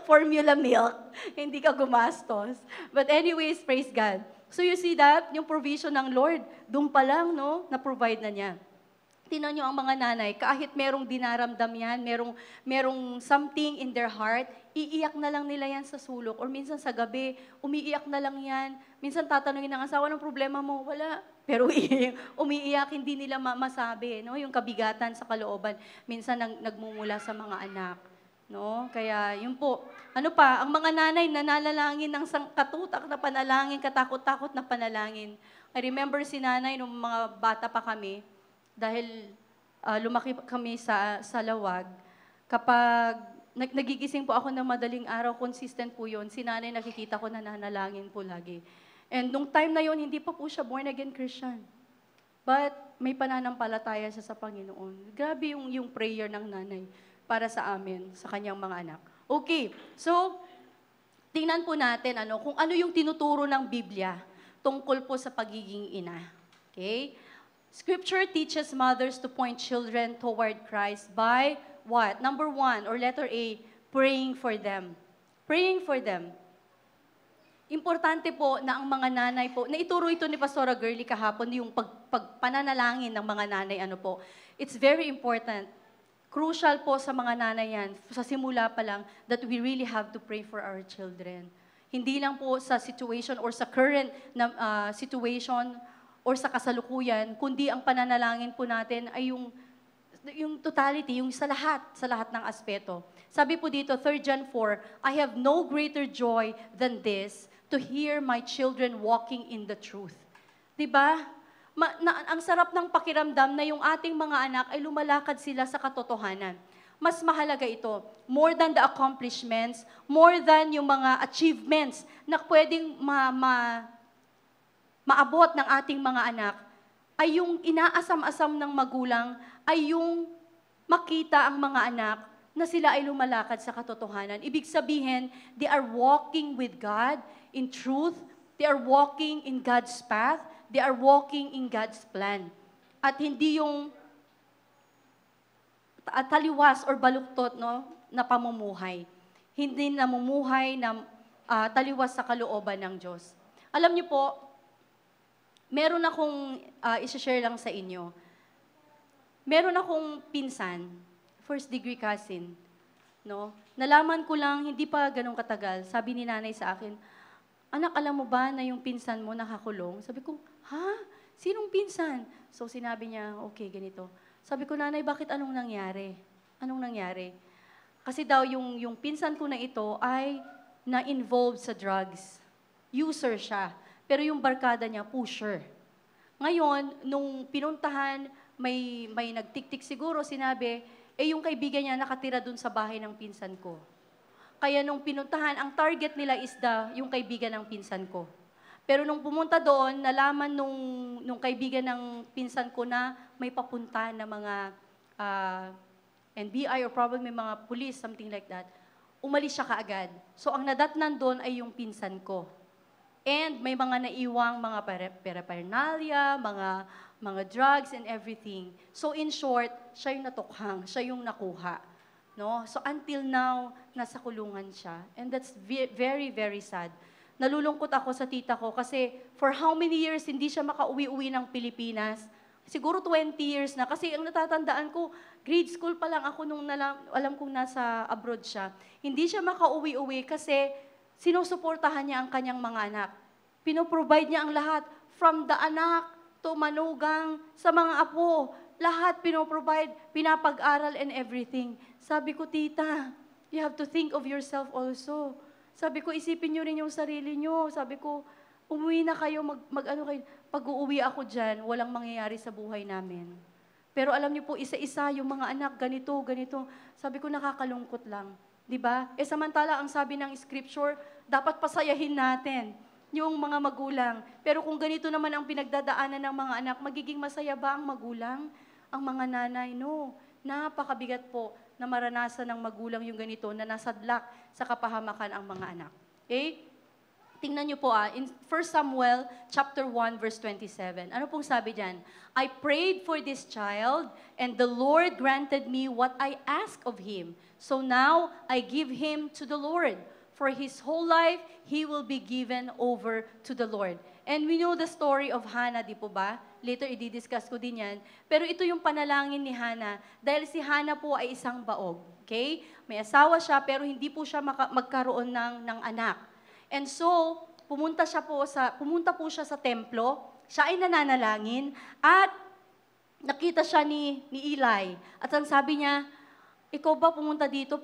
formula milk. Hindi ka gumastos. But anyways, praise God. So you see that? Yung provision ng Lord, doon pa lang, na-provide na niya. Tingnan nyo ang mga nanay, kahit merong dinaramdam yan, merong something in their heart, iiyak na lang nila yan sa sulok. Or minsan sa gabi, umiiyak na lang yan. Minsan tatanungin ng asawa, ng problema mo? Wala. Pero umiiyak, hindi nila masabi. Yung kabigatan sa kalooban, minsan nagmumula sa mga anak. Kaya yun po. Ano pa, ang mga nanay nananalangin ng katutak na panalangin, katakot-takot na panalangin. I remember si nanay nung mga bata pa kami, dahil lumaki kami sa Lawag, kapag nagigising po ako ng madaling araw, consistent po yun, si nanay nakikita ko nananalangin po lagi. And nung time na yun, hindi pa po siya born again Christian. But may pananampalataya siya sa Panginoon. Grabe yung prayer ng nanay para sa amin, sa kanyang mga anak. Okay, so tingnan po natin kung ano yung tinuturo ng Biblia tungkol po sa pagiging ina. Okay? Scripture teaches mothers to point children toward Christ by what? Number 1, or letter A, praying for them. Praying for them. Importante po na ang mga nanay po, naituro ito ni Pastora Girlie kahapon, yung pagpananalangin ng mga nanay, it's very important. Crucial po sa mga nanay yan, sa simula pa lang, that we really have to pray for our children. Hindi lang po sa situation or sa current situation or sa kasalukuyan, kundi ang pananalangin po natin ay yung totality, yung sa lahat ng aspeto. Sabi po dito, 3 John 4, I have no greater joy than this, to hear my children walking in the truth. Diba? Ang sarap ng pakiramdam na yung ating mga anak ay lumalakad sila sa katotohanan. Mas mahalaga ito. More than the accomplishments, more than yung mga achievements na pwedeng maabot ng ating mga anak, ay yung inaasam-asam ng magulang, ay yung makita ang mga anak na sila ay lumalakad sa katotohanan. Ibig sabihin, they are walking with God in truth, they are walking in God's path, they are walking in God's plan. At hindi yung taliwas or baluktot, no, na pamumuhay. Hindi namumuhay na taliwas sa kalooban ng Diyos. Alam niyo po, meron akong i-share lang sa inyo. Meron akong pinsan, first degree cousin, no? Nalaman ko lang, hindi pa ganun katagal, sabi ni nanay sa akin, anak, alam mo ba na yung pinsan mo nakakulong? Sabi ko, ha? Sinong pinsan? So sinabi niya, okay, ganito. Sabi ko, nanay, bakit anong nangyari? Anong nangyari? Kasi daw yung pinsan ko na ito ay na-involved sa drugs. User siya. Pero yung barkada niya, pusher. Ngayon, nung pinuntahan, may nagtiktik siguro, sinabi, yung kaibigan niya nakatira dun sa bahay ng pinsan ko. Kaya nung pinuntahan, ang target nila is yung kaibigan ng pinsan ko. Pero nung pumunta doon, nalaman nung kaibigan ng pinsan ko na may papunta na mga NBI or probably may mga police, something like that. Umalis siya kaagad. So ang nadatnan doon ay yung pinsan ko. And may mga naiwang mga paraphernalia, mga drugs and everything. So in short, siya yung natukhang, siya yung nakuha. No? So until now, nasa kulungan siya. And that's very, very sad. Nalulungkot ako sa tita ko kasi for how many years hindi siya makauwi-uwi ng Pilipinas? Siguro 20 years na. Kasi ang natatandaan ko, grade school pa lang ako nung alam kong nasa abroad siya. Hindi siya makauwi-uwi kasi sinusuportahan niya ang kanyang mga anak. Pinoprovide niya ang lahat. From the anak to manugang, sa mga apo. Lahat pinoprovide, pinapag-aral and everything. Sabi ko, tita, you have to think of yourself also. Sabi ko, isipin niyo rin yung sarili niyo. Sabi ko, umuwi na kayo, mag-ano kayo. Pag-uuwi ako dyan, walang mangyayari sa buhay namin. Pero alam niyo po, isa-isa, yung mga anak, ganito, ganito. Sabi ko, nakakalungkot lang. Diba? Samantala, ang sabi ng scripture, dapat pasayahin natin yung mga magulang. Pero kung ganito naman ang pinagdadaanan ng mga anak, magiging masaya ba ang magulang? Ang mga nanay? No. Napakabigat po na maranasan ng magulang yung ganito na nasadlak sa kapahamakan ang mga anak. Okay? Tingnan niyo po in 1 Samuel chapter 1 verse 27. Ano pong sabi diyan? I prayed for this child and the Lord granted me what I asked of him. So now I give him to the Lord. For his whole life, he will be given over to the Lord. And we know the story of Hannah, di po ba? Later, i-discuss ko din yan. Pero ito yung panalangin ni Hannah. Dahil si Hannah po ay isang baog. Okay? May asawa siya, pero hindi po siya magkaroon ng anak. And so, pumunta po siya sa templo. Siya ay nananalangin. At nakita siya ni Eli. At ang sabi niya, ikaw ba pumunta dito,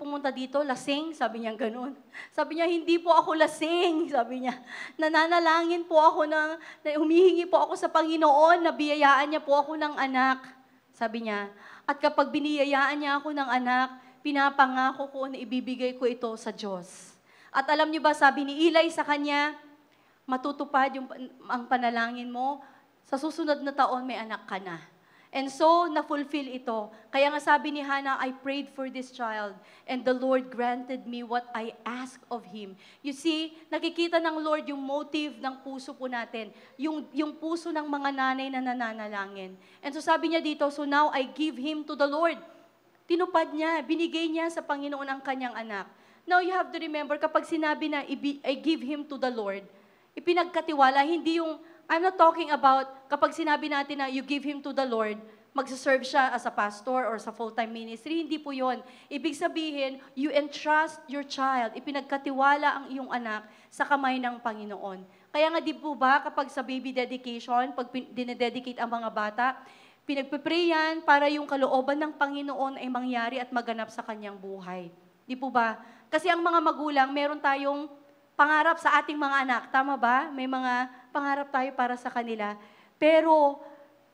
lasing? Sabi niya ganun. Sabi niya, hindi po ako lasing. Sabi niya, nananalangin po ako humihingi po ako sa Panginoon na biyayaan niya po ako ng anak. Sabi niya, at kapag biniyayaan niya ako ng anak, pinapangako ko na ibibigay ko ito sa Diyos. At alam niyo ba, sabi ni Eli sa kanya, matutupad ang panalangin mo, sa susunod na taon may anak ka na. And so, na-fulfill ito. Kaya nga sabi ni Hannah, I prayed for this child, and the Lord granted me what I asked of Him. You see, nakikita ng Lord yung motive ng puso po natin, yung puso ng mga nanay na nananalangin. And so sabi niya dito, so now I give him to the Lord. Tinupad niya, binigay niya sa Panginoon ang kanyang anak. Now you have to remember, kapag sinabi na, I give him to the Lord, ipinagkatiwala, hindi yung, I'm not talking about kapag sinabi natin na you give him to the Lord, magsaserve siya as a pastor or sa full-time ministry. Hindi po yun. Ibig sabihin, you entrust your child. Ipinagkatiwala ang iyong anak sa kamay ng Panginoon. Kaya nga di po ba kapag sa baby dedication, pag dinededicate ang mga bata, pinagpipray yan para yung kalooban ng Panginoon ay mangyari at maganap sa kanyang buhay. Di po ba? Kasi ang mga magulang, meron tayong pangarap sa ating mga anak. Tama ba? May mga pangarap tayo para sa kanila. Pero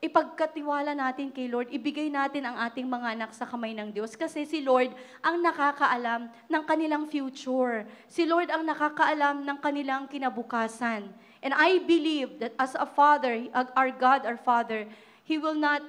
ipagkatiwala natin kay Lord, ibigay natin ang ating mga anak sa kamay ng Diyos kasi si Lord ang nakakaalam ng kanilang future. Si Lord ang nakakaalam ng kanilang kinabukasan. And I believe that as a Father, our God, our Father, He will not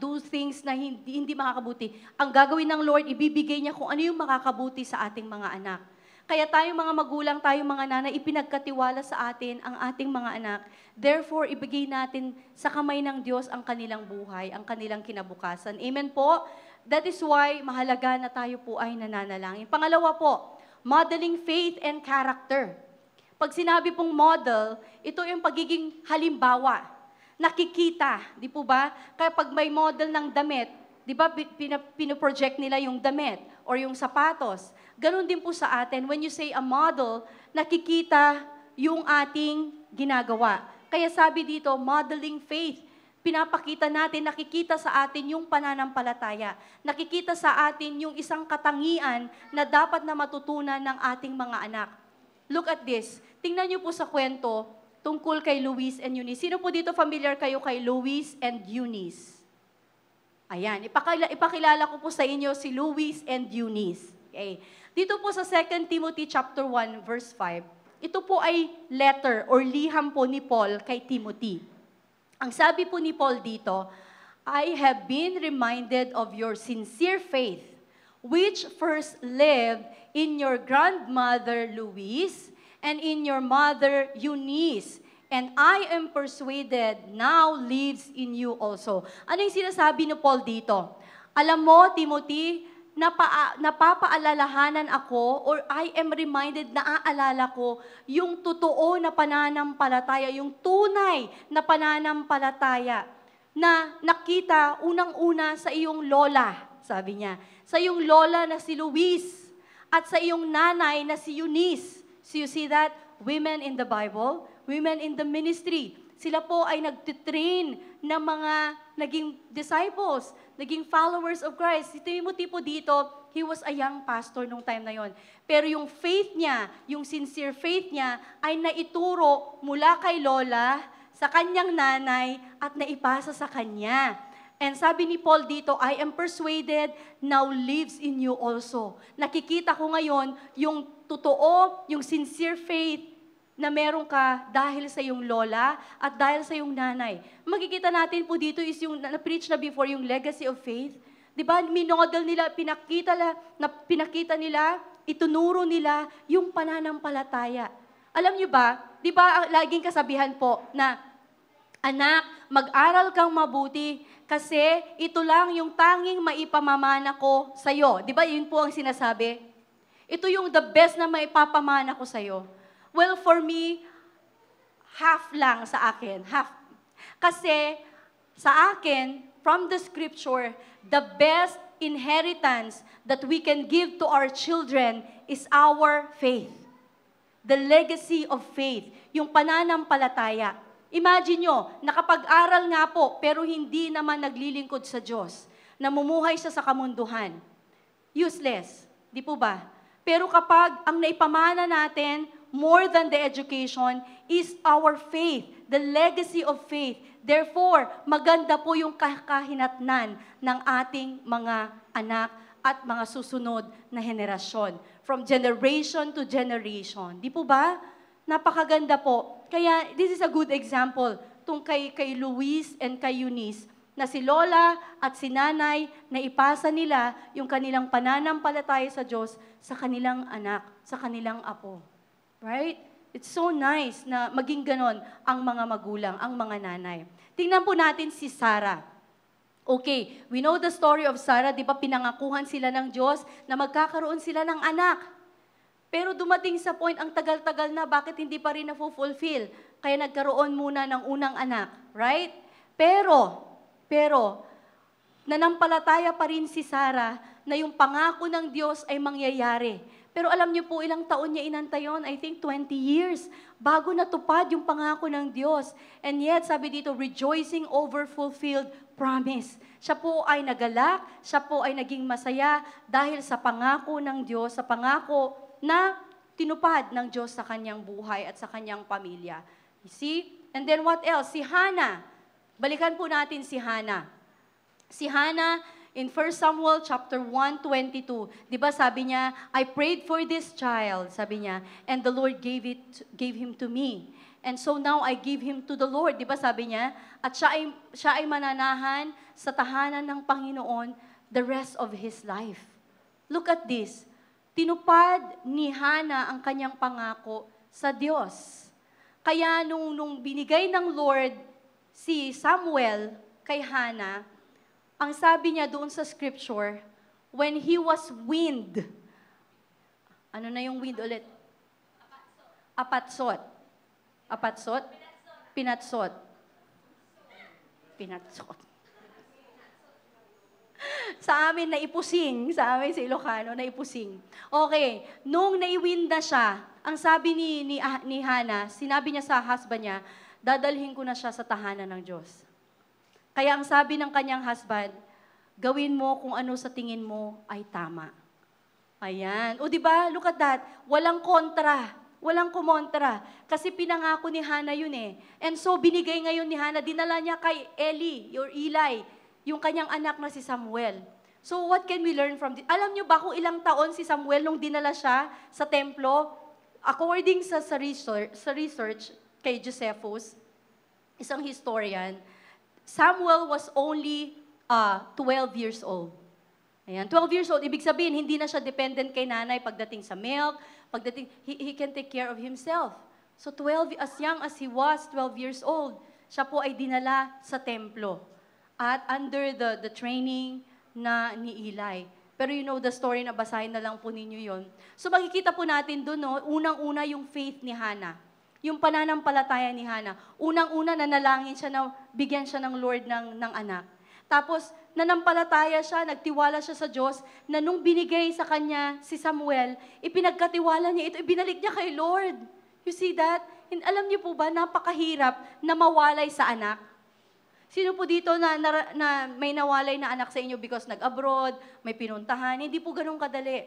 do things na hindi makakabuti. Ang gagawin ng Lord, ibibigay niya kung ano yung makakabuti sa ating mga anak. Kaya tayong mga magulang, tayong mga nanay, ipinagkatiwala sa atin ang ating mga anak. Therefore, ibigay natin sa kamay ng Diyos ang kanilang buhay, ang kanilang kinabukasan. Amen po? That is why mahalaga na tayo po ay nananalangin. Pangalawa po, modeling faith and character. Pag sinabi pong model, ito yung pagiging halimbawa. Nakikita, di po ba? Kaya pag may model ng damit, di ba pinoproject nila yung damit or yung sapatos. Ganon din po sa atin. When you say a model, nakikita yung ating ginagawa. Kaya sabi dito, modeling faith. Pinapakita natin, nakikita sa atin yung pananampalataya. Nakikita sa atin yung isang katangian na dapat na matutunan ng ating mga anak. Look at this. Tingnan niyo po sa kwento tungkol kay Luis and Eunice. Sino po dito familiar kayo kay Luis and Eunice? Ayan, ipakilala ko po sa inyo si Luis and Eunice. Okay. Dito po sa 2 Timothy chapter 1 verse 5, ito po ay letter or liham po ni Paul kay Timothy. Ang sabi po ni Paul dito, I have been reminded of your sincere faith, which first lived in your grandmother Louise and in your mother Eunice, and I am persuaded now lives in you also. Ano yung sinasabi ni Paul dito? Alam mo, Timothy, napapaalalahanan ako or I am reminded, naaalala ko yung totoo na pananampalataya, yung tunay na pananampalataya na nakita unang-una sa iyong lola, sabi niya. Sa iyong lola na si Luis at sa iyong nanay na si Eunice. So you see that? Women in the Bible, women in the ministry. Sila po ay nagtitrain ng mga naging disciples, naging followers of Christ. Si Timothy po dito, he was a young pastor nung time na yon. Pero yung faith niya, yung sincere faith niya, ay naituro mula kay lola, sa kanyang nanay, at naipasa sa kanya. And sabi ni Paul dito, I am persuaded now lives in you also. Nakikita ko ngayon yung totoo, yung sincere faith na meron ka dahil sa iyong lola at dahil sa iyong nanay. Makikita natin po dito is yung na-preach na before, yung legacy of faith. Diba, minodel nila, pinakita nila, itunuro nila yung pananampalataya. Alam nyo ba, di ba laging kasabihan po na, anak, mag-aral kang mabuti kasi ito lang yung tanging maipamamana ko sa'yo. Di ba, yun po ang sinasabi? Ito yung the best na maipapamana ko sa'yo. Well, for me, half lang sa akin. Half. Kasi sa akin, from the scripture, the best inheritance that we can give to our children is our faith. The legacy of faith. Yung pananampalataya. Imagine nyo, nakapag-aral nga po, pero hindi naman naglilingkod sa Diyos. Namumuhay siya sa kamunduhan. Useless. Di po ba? Pero kapag ang naipamana natin, more than the education, is our faith, the legacy of faith. Therefore, maganda po yung kahinatnan ng ating mga anak at mga susunod na henerasyon. From generation to generation. Di po ba? Napakaganda po. Kaya, this is a good example. Tung kay Luis and kay Eunice, na si Lola at si Nanay, na ipasa nila yung kanilang pananampalataya sa Diyos sa kanilang anak, sa kanilang apo. Right? It's so nice na maging ganon ang mga magulang, ang mga nanay. Tingnan po natin si Sarah. Okay, we know the story of Sarah, di ba pinangakuhan sila ng Diyos na magkakaroon sila ng anak. Pero dumating sa point, ang tagal-tagal na, bakit hindi pa rin na-fulfill? Kaya nagkaroon muna ng unang anak. Right? Pero, nanampalataya pa rin si Sarah na yung pangako ng Diyos ay mangyayari. Pero alam niyo po, ilang taon niya inantay yun? I think 20 years bago natupad yung pangako ng Diyos. And yet, sabi dito, rejoicing over fulfilled promise. Siya po ay nagalak, siya po ay naging masaya dahil sa pangako ng Diyos, sa pangako na tinupad ng Diyos sa kanyang buhay at sa kanyang pamilya. You see? And then what else? Si Hannah. Balikan po natin si Hannah. Si Hannah, in 1 Samuel chapter 1:22, di ba sabi niya, I prayed for this child, sabi niya, and the Lord gave him to me. And so now I give him to the Lord, di ba sabi niya? At siya ay mananahan sa tahanan ng Panginoon the rest of his life. Look at this. Tinupad ni Hannah ang kanyang pangako sa Diyos. Kaya nung binigay ng Lord si Samuel kay Hannah, ang sabi niya doon sa scripture, when he was weaned, ano na yung weaned ulit? Apatsot. Apatsot? Pinatsot. Pinatsot. Sa amin, naipusing. Sa amin, sa Ilocano, naipusing. Okay, nung naiwin na siya, ang sabi ni Hannah, sinabi niya sa husband niya, dadalhin ko na siya sa tahanan ng Diyos. Kaya ang sabi ng kanyang husband, gawin mo kung ano sa tingin mo ay tama. Ayan. O diba, look at that. Walang kontra. Walang kumontra. Kasi pinangako ni Hannah yun eh. And so, binigay ngayon ni Hannah, dinala niya kay Eli, or Eli, yung kanyang anak na si Samuel. So, what can we learn from this? Alam niyo ba kung ilang taon si Samuel nung dinala siya sa templo? According sa research kay Josephus, isang historian, Samuel was only 12 years old. Ayan, 12 years old, ibig sabihin, hindi na siya dependent kay nanay pagdating sa milk, he can take care of himself. So 12, as young as he was, 12 years old, siya po ay dinala sa templo at under the training ni Eli. Pero you know the story, na basahin na lang po ninyo yon. So makikita po natin doon, no, unang-una yung faith ni Hannah. Yung pananampalataya ni Hannah. Unang-una, nanalangin siya na bigyan siya ng Lord ng anak. Tapos, nanampalataya siya, nagtiwala siya sa Diyos, na nung binigay sa kanya si Samuel, ipinagkatiwala niya ito, ibinalik niya kay Lord. You see that? And alam niyo po ba, napakahirap na mawalay sa anak. Sino po dito na may nawalay na anak sa inyo because nag-abroad, may pinuntahan? Hindi po ganun kadali.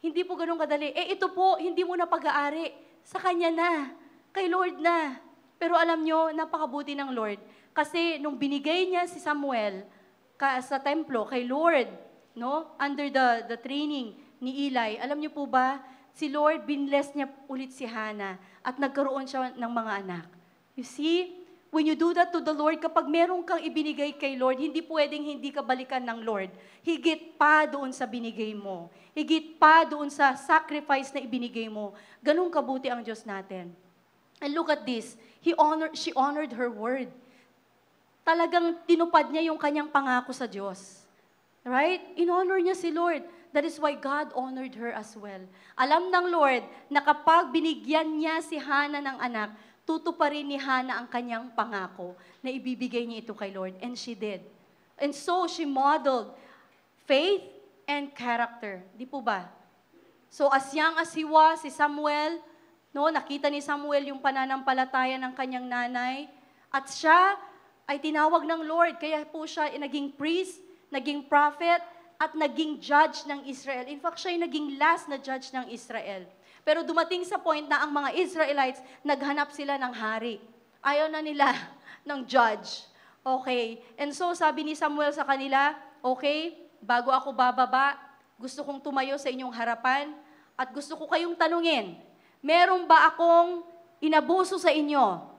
Hindi po ganun kadali. Ito po, hindi mo na pag-aari. Sa Kanya na. Kay Lord na. Pero alam nyo, napakabuti ng Lord. Kasi nung binigay niya si Samuel sa templo, kay Lord, no, under the training ni Eli, alam niyo po ba, si Lord, binless niya ulit si Hannah at nagkaroon siya ng mga anak. You see, when you do that to the Lord, kapag meron kang ibinigay kay Lord, hindi pwedeng hindi ka balikan ng Lord. Higit pa doon sa binigay mo. Higit pa doon sa sacrifice na ibinigay mo. Ganun kabuti ang Diyos natin. And look at this. She honored her word. Talagang tinupad niya yung kanyang pangako sa Diyos. Right? In-honor niya si Lord. That is why God honored her as well. Alam ng Lord na kapag binigyan niya si Hannah ng anak, tutuparin ni Hannah ang kanyang pangako na ibibigay niya ito kay Lord. And she did. And so, she modeled faith and character. Di po ba? So, as young as he was, si Samuel, no, nakita ni Samuel yung pananampalataya ng kanyang nanay, at siya ay tinawag ng Lord, kaya po siya naging priest, naging prophet, at naging judge ng Israel. In fact, siya ay naging last na judge ng Israel. Pero dumating sa point na ang mga Israelites, naghanap sila ng hari. Ayaw na nila ng judge. Okay. And so, sabi ni Samuel sa kanila, okay, bago ako bababa, gusto kong tumayo sa inyong harapan, at gusto ko kayong tanungin, meron ba akong inabuso sa inyo?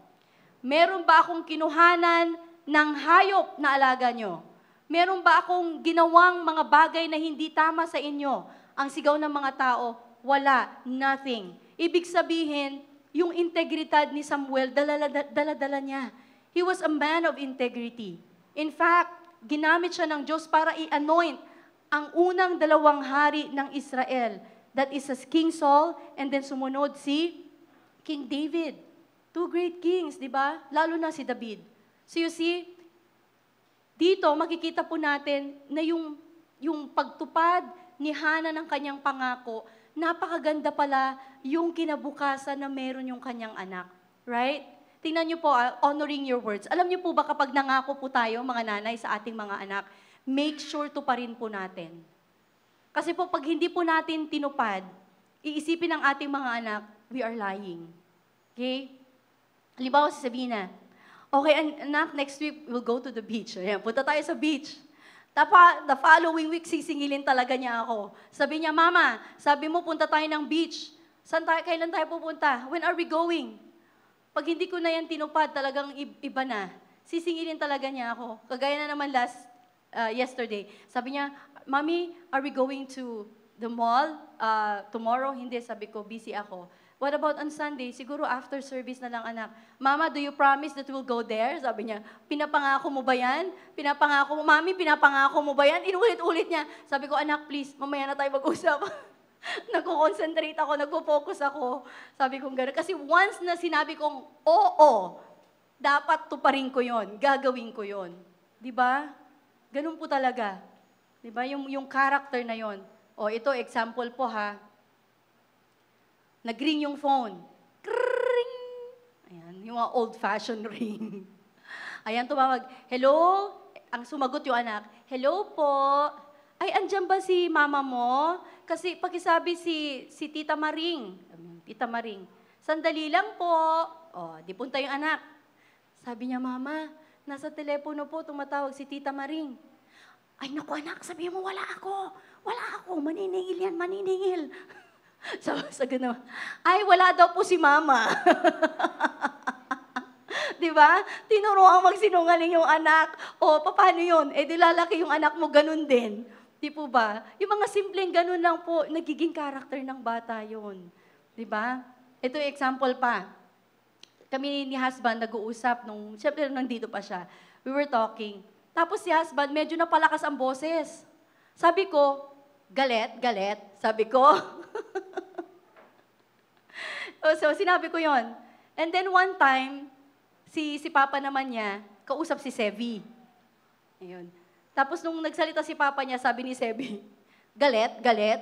Meron ba akong kinuhanan ng hayop na alaga nyo? Meron ba akong ginawang mga bagay na hindi tama sa inyo? Ang sigaw ng mga tao, wala, nothing. Ibig sabihin, yung integridad ni Samuel, dala-dala niya. He was a man of integrity. In fact, ginamit siya ng Diyos para i-anoint ang unang 2 hari ng Israel. That is King Saul, and then sumunod si King David. 2 great kings, di ba? Lalo na si David. So you see, dito makikita po natin na yung pagtupad ni Hannah ng kanyang pangako, napakaganda pala yung kinabukasan na meron yung kanyang anak. Right? Tingnan niyo po, honoring your words. Alam niyo po ba kapag nangako po tayo, mga nanay, sa ating mga anak, make sure to pa rin po natin. Kasi po pag hindi po natin tinupad, iisipin ng ating mga anak, we are lying. Okay? Halimbawa, sasabihin na, okay, anak, next week, we'll go to the beach. Ayan, punta tayo sa beach. The following week, sisingilin talaga niya ako. Sabi niya, Mama, sabi mo, punta tayo ng beach. Kailan tayo pupunta? When are we going? Pag hindi ko na yan tinupad, talagang iba na. Sisingilin talaga niya ako. Kagaya na naman yesterday. Sabi niya, Mommy, are we going to the mall tomorrow? Hindi, sabi ko, busy ako. What about on Sunday? Siguro after service na lang, anak. Mama, do you promise that we'll go there? Sabi niya, pinapangako mo ba yan? Pinapangako mo, Mami, pinapangako mo ba yan? Inulit-ulit niya. Sabi ko, anak, please, mamaya na tayo mag-usap. Nagko-concentrate ako, nagpo-focus ako. Sabi ko gano'n. Kasi once na sinabi kong, oo, dapat tuparin ko yon, gagawin ko yon. Di ba? Ganun po talaga. Di ba? Yung character na yon. O, ito, example po ha. Nag-ring yung phone. Kring! Ayan, yung mga old-fashioned ring. Ayan, tumawag. Hello? Ang sumagot yung anak. Hello po. Ay, andyan ba si mama mo? Kasi pakisabi si Tita Maring. Tita Maring. Sandali lang po. O, di punta yung anak. Sabi niya, Mama, nasa telepono po tumatawag si Tita Maring. Ay, naku anak, sabi mo, wala ako. Wala ako. Maniningil yan, maniningil. Sa gano'n. Ay, wala daw po si Mama. Di ba? Tinuruan magsinungaling yung anak. O, paano yun? Eh, di lalaki yung anak mo, ganun din. Di po ba? Yung mga simpleng ganun lang po, nagiging character ng bata yun. Di ba? Ito yung example pa. Kami ni husband nag-uusap siyempre nandito pa siya. We were talking. Tapos si husband, medyo napalakas ang boses. Sabi ko, galit. Sabi ko. So, sinabi ko yon. And then one time, si Papa naman niya, kausap si Sevi. Ayun. Tapos nung nagsalita si Papa niya, sabi ni Sebi, galit.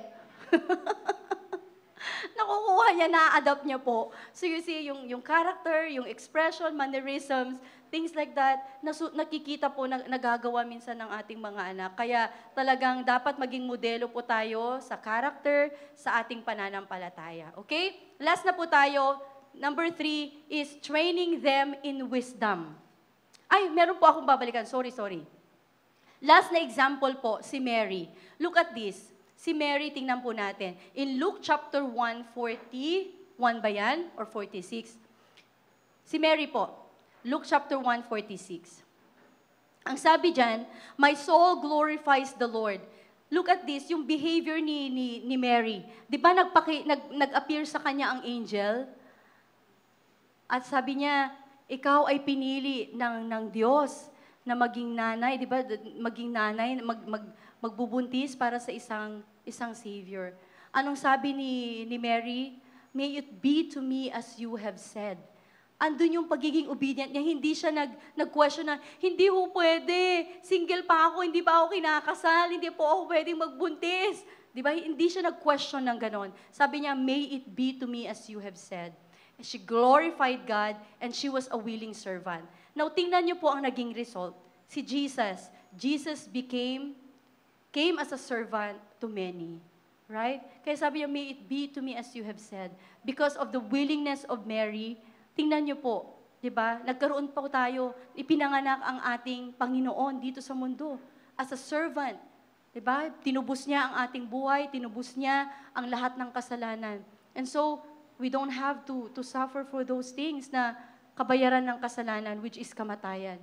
Nakukuha niya, na-adapt niya po. So you see, yung character, yung expression, mannerisms, things like that, nakikita po na nagagawa minsan ng ating mga anak. Kaya talagang dapat maging modelo po tayo sa character, sa ating pananampalataya. Okay? Last na po tayo. Number 3 is training them in wisdom. Ay, meron po akong babalikan. Sorry. Last na example po, si Mary. Look at this. Si Mary, tingnan po natin. In Luke chapter 1:41 ba yan? Or 46? Si Mary po. Luke chapter 1:46. Ang sabi dyan, my soul glorifies the Lord. Look at this, yung behavior ni Mary. Di ba nag-appear sa kanya ang angel? At sabi niya, ikaw ay pinili ng Diyos na maging nanay, di ba? Maging nanay, magbubuntis para sa isang Savior. Anong sabi ni Mary? May it be to me as you have said. Andun yung pagiging obedient niya. Hindi siya nag-question na, hindi po pwede. Single pa ako, hindi pa ako kinakasal, hindi po ako pwedeng magbuntis. Di ba? Hindi siya nag-question ng ganon. Sabi niya, may it be to me as you have said. And she glorified God and she was a willing servant. Now, tingnan niyo po ang naging result. Si Jesus. Jesus came as a servant to many. Right? Kaya sabi niya, may it be to me as you have said. Because of the willingness of Mary, tingnan niyo po, di ba? Nagkaroon po tayo, ipinanganak ang ating Panginoon dito sa mundo. As a servant. Di ba? Tinubos niya ang ating buhay, tinubos niya ang lahat ng kasalanan. And so, we don't have to suffer for those things na kabayaran ng kasalanan, which is kamatayan.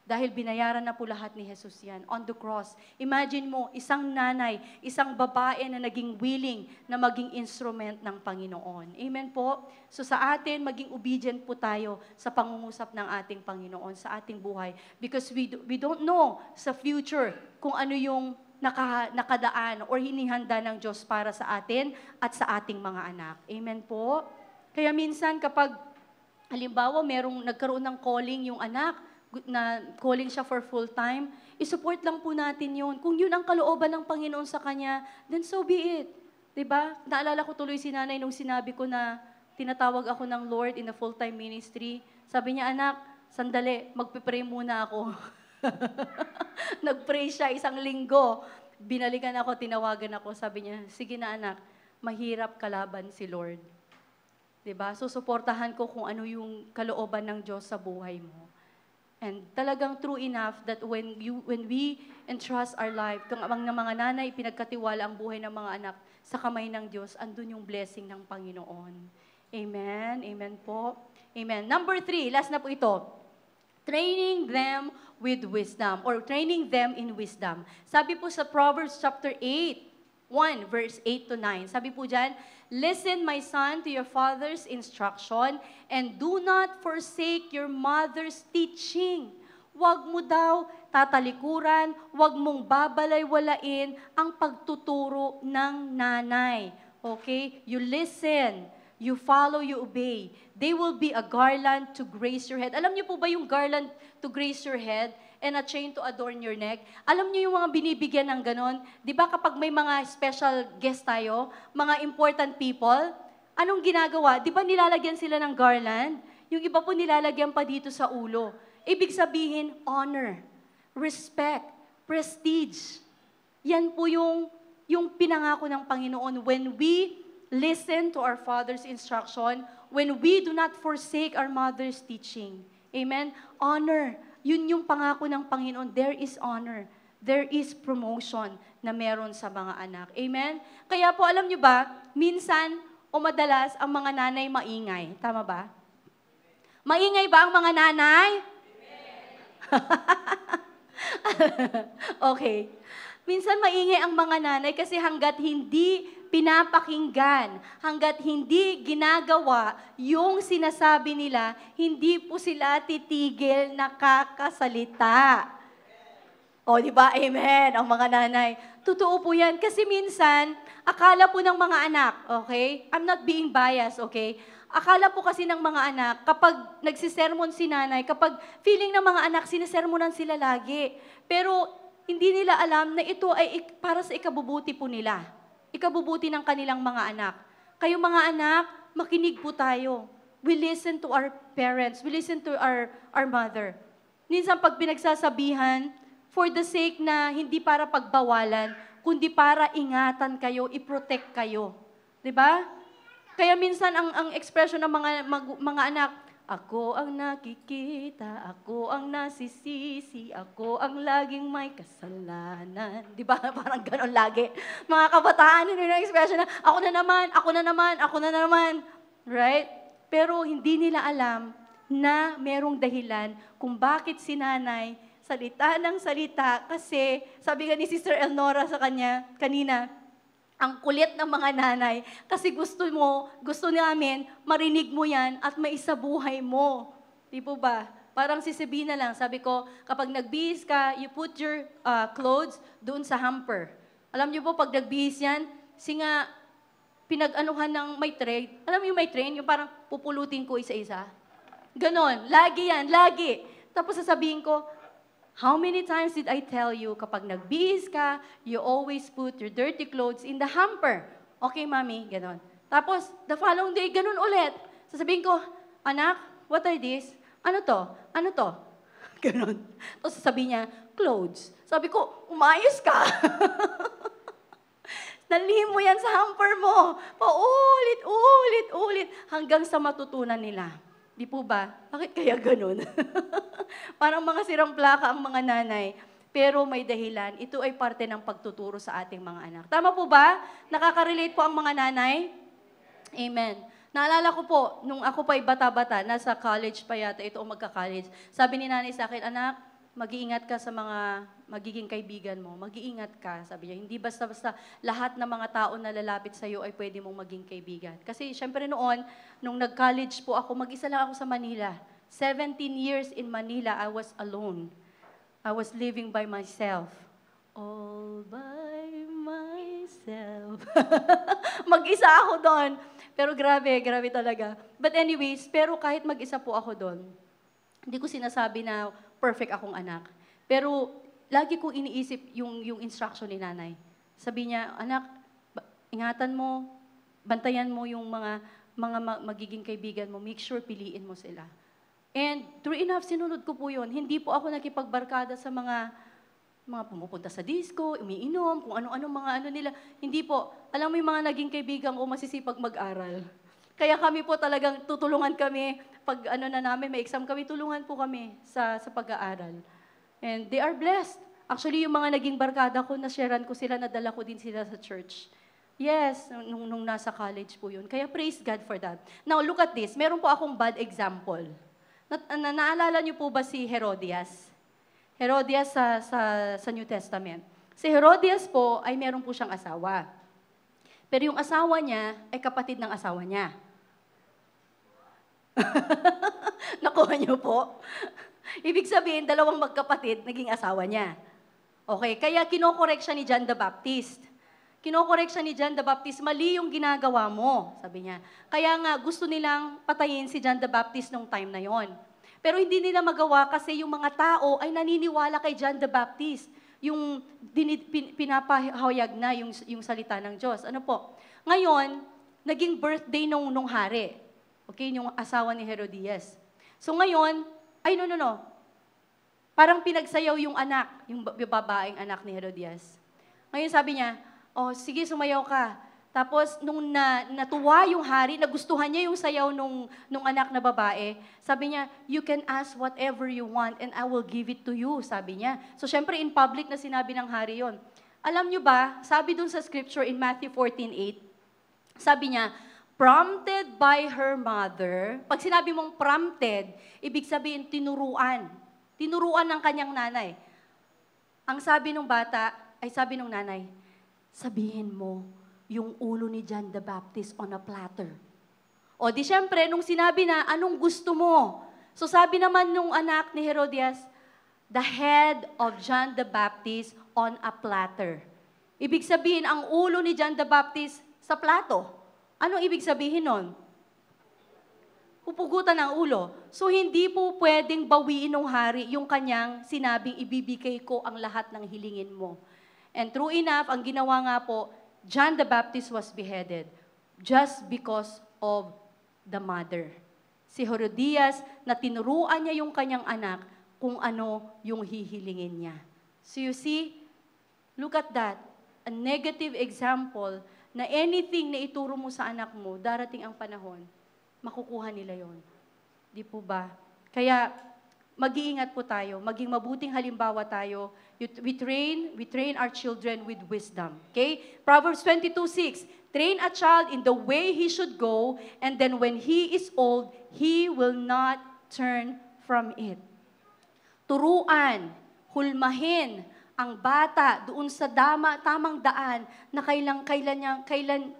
Dahil binayaran na po lahat ni Jesus yan on the cross. Imagine mo, isang nanay, isang babae na naging willing na maging instrument ng Panginoon. Amen po? So sa atin, maging obedient po tayo sa pangungusap ng ating Panginoon, sa ating buhay. Because we don't know sa future kung ano yung nakadaan or hinihanda ng Diyos para sa atin at sa ating mga anak. Amen po? Kaya minsan kapag halimbawa, nagkaroon ng calling yung anak, na calling siya for full time, isupport lang po natin yun. Kung yun ang kalooban ng Panginoon sa kanya, then so be it. Diba? Naalala ko tuloy si nanay nung sinabi ko na tinatawag ako ng Lord in a full-time ministry. Sabi niya, anak, sandali, magpipray muna ako. Nagpray siya 1 linggo. Binalikan ako, tinawagan ako. Sabi niya, sige na anak, mahirap kalaban si Lord. 'Di ba? So, suportahan ko kung ano yung kalooban ng Diyos sa buhay mo. And talagang true enough that when we entrust our life, kung ang mga nanay, pinagkatiwala ang buhay ng mga anak sa kamay ng Diyos, andun yung blessing ng Panginoon. Amen? Amen po. Amen. Number 3, last na po ito. Training them with wisdom or training them in wisdom. Sabi po sa Proverbs chapter 1 verse 8 to 9. Sabi po dyan, "Listen, my son, to your father's instruction, and do not forsake your mother's teaching." Huwag mo daw tatalikuran, huwag mong babalay-walain ang pagtuturo ng nanay. Okay? You listen, you follow, you obey. They will be a garland to grace your head. Alam niyo po ba yung garland to grace your head and a chain to adorn your neck? Alam niyo yung mga binibigyan ng ganon? Di ba kapag may mga special guest tayo, mga important people, anong ginagawa? Di ba nilalagyan sila ng garland? Yung iba po nilalagyan pa dito sa ulo. Ibig sabihin, honor, respect, prestige. Yan po yung pinangako ng Panginoon when we listen to our Father's instruction, when we do not forsake our mother's teaching. Amen? Honor. Yun yung pangako ng Panginoon. There is honor. There is promotion na meron sa mga anak. Amen? Kaya po, alam nyo ba, minsan o madalas ang mga nanay maingay. Tama ba? Maingay ba ang mga nanay? Okay. Minsan maingay ang mga nanay kasi hanggat hindi pinapakinggan, hanggat hindi ginagawa yung sinasabi nila, hindi po sila titigil nakakasalita. O, di ba? Amen, ang mga nanay. Totoo po yan. Kasi minsan, akala po ng mga anak, okay? I'm not being biased, okay? Akala po kasi ng mga anak, kapag nagsisermon si nanay, kapag feeling ng mga anak, sinisermonan sila lagi. Pero hindi nila alam na ito ay para sa ikabubuti po nila. Ikabubuti ng kanilang mga anak. Kayo mga anak, makinig po tayo. We listen to our parents. We listen to our mother. Minsan pag pinagsasabihan, for the sake na hindi para pagbawalan, kundi para ingatan kayo, i-protect kayo. 'Di ba? Kaya minsan ang expression ng mga anak, "Ako ang nakikita, ako ang nasisisi, ako ang laging may kasalanan." Di ba? Parang ganon lagi. Mga kabataan, yun yung expression na, "Ako na naman, ako na naman, ako na naman." Right? Pero hindi nila alam na merong dahilan kung bakit si nanay salita ng salita. Kasi, sabi nga ni Sister Elnora sa kanya kanina, ang kulit ng mga nanay, kasi gusto namin, marinig mo yan at maisabuhay mo. Di po ba? Parang si Sabina lang, sabi ko, kapag nagbihis ka, you put your clothes doon sa hamper. Alam niyo po, pag nagbihis yan, singa, pinag-anuhan ng may tray. Alam niyo may tray, yung parang pupulutin ko isa-isa. Ganon, lagi yan, lagi. Tapos sasabihin ko, how many times did I tell you, kapag nagbihis ka, you always put your dirty clothes in the hamper. Okay, mami, ganon. Tapos, the following day, ganon ulit. Sasabihin ko, "Anak, what are these? Ano to? Ano to?" Ganon. Tapos sasabihin niya, "Clothes." Sabi ko, umayos ka. Dalhin mo yan sa hamper mo. Paulit, ulit, ulit, hanggang sa matutunan nila. Di po ba? Bakit kaya ganun? Parang mga sirang plaka ang mga nanay. Pero may dahilan. Ito ay parte ng pagtuturo sa ating mga anak. Tama po ba? Nakaka-relate po ang mga nanay? Amen. Naalala ko po, nung ako pa ay bata-bata, nasa college pa yata, ito o magka-college, sabi ni nanay sa akin, "Anak, mag-iingat ka sa mga magiging kaibigan mo. Mag-iingat ka," sabi niya. "Hindi basta-basta lahat ng mga tao na lalapit sa iyo ay pwede mong maging kaibigan." Kasi syempre noon, nung nag-college po ako, mag-isa lang ako sa Manila. 17 years in Manila, I was alone. I was living by myself. All by myself. Mag-isa ako doon. Pero grabe talaga. But anyways, pero kahit mag-isa po ako doon, hindi ko sinasabi na perfect akong anak. Pero lagi kong iniisip yung instruction ni nanay. Sabi niya, "Anak, ingatan mo, bantayan mo yung mga magiging kaibigan mo. Make sure piliin mo sila." And true enough, sinunod ko po yun. Hindi po ako nakipagbarkada sa mga mga pumupunta sa disco, umiinom, kung ano-ano mga ano nila. Hindi po. Alam mo yung mga naging kaibigan ko, masisipag mag-aral. Kaya kami po talagang tutulungan kami. Pag ano na namin, may exam kami, tulungan po kami sa pag-aaral. And they are blessed. Actually, yung mga naging barkada ko, na-sharean ko sila, nadala ko din sila sa church. Yes, nung nasa college po yun. Kaya praise God for that. Now, look at this. Meron po akong bad example. Naalala niyo po ba si Herodias? Herodias sa New Testament. Si Herodias po ay meron po siyang asawa. Pero yung asawa niya ay kapatid ng asawa niya. Nakuha niyo po? Ibig sabihin, dalawang magkapatid, naging asawa niya. Okay, kaya kinokorek siya ni John the Baptist. Kinokorek siya ni John the Baptist, mali yung ginagawa mo, sabi niya. Kaya nga, gusto nilang patayin si John the Baptist nung time na yon. Pero hindi nila magawa kasi yung mga tao ay naniniwala kay John the Baptist. Yung pinapahayag na yung salita ng Diyos. Ano po? Ngayon, naging birthday nung hari. Okay, yung asawa ni Herodias. So ngayon, no. Parang pinagsayaw yung anak, yung babaeng anak ni Herodias. Ngayon sabi niya, oh, sige, sumayaw ka. Tapos, nung natuwa yung hari, nagustuhan niya yung sayaw nung anak na babae, sabi niya, you can ask whatever you want and I will give it to you, sabi niya. So, syempre, in public na sinabi ng hari yon. Alam niyo ba, sabi dun sa scripture in Matthew 14:8, sabi niya, prompted by her mother. Pag sinabi mong prompted, ibig sabihin tinuruan. Tinuruan ng kanyang nanay. Ang sabi ng bata, ay sabi ng nanay, sabihin mo yung ulo ni John the Baptist on a platter. O di syempre, nung sinabi na, anong gusto mo? So sabi naman nung anak ni Herodias, the head of John the Baptist on a platter. Ibig sabihin, ang ulo ni John the Baptist sa plato. Anong ibig sabihin nun? Pupugutan ng ulo. So, hindi po pwedeng bawiin ng hari yung kanyang sinabing, ibibigay ko ang lahat ng hilingin mo. And true enough, ang ginawa nga po, John the Baptist was beheaded just because of the mother. Si Herodias, na tinuruan niya yung kanyang anak kung ano yung hihilingin niya. So you see, look at that. A negative example na anything na ituro mo sa anak mo, darating ang panahon, makukuha nila yon. Di po ba? Kaya, mag-iingat po tayo, maging mabuting halimbawa tayo. We train our children with wisdom. Okay? Proverbs 22:6, train a child in the way he should go, and then when he is old, he will not turn from it. Turuan, hulmahin, ang bata doon sa tamang daan na kailangan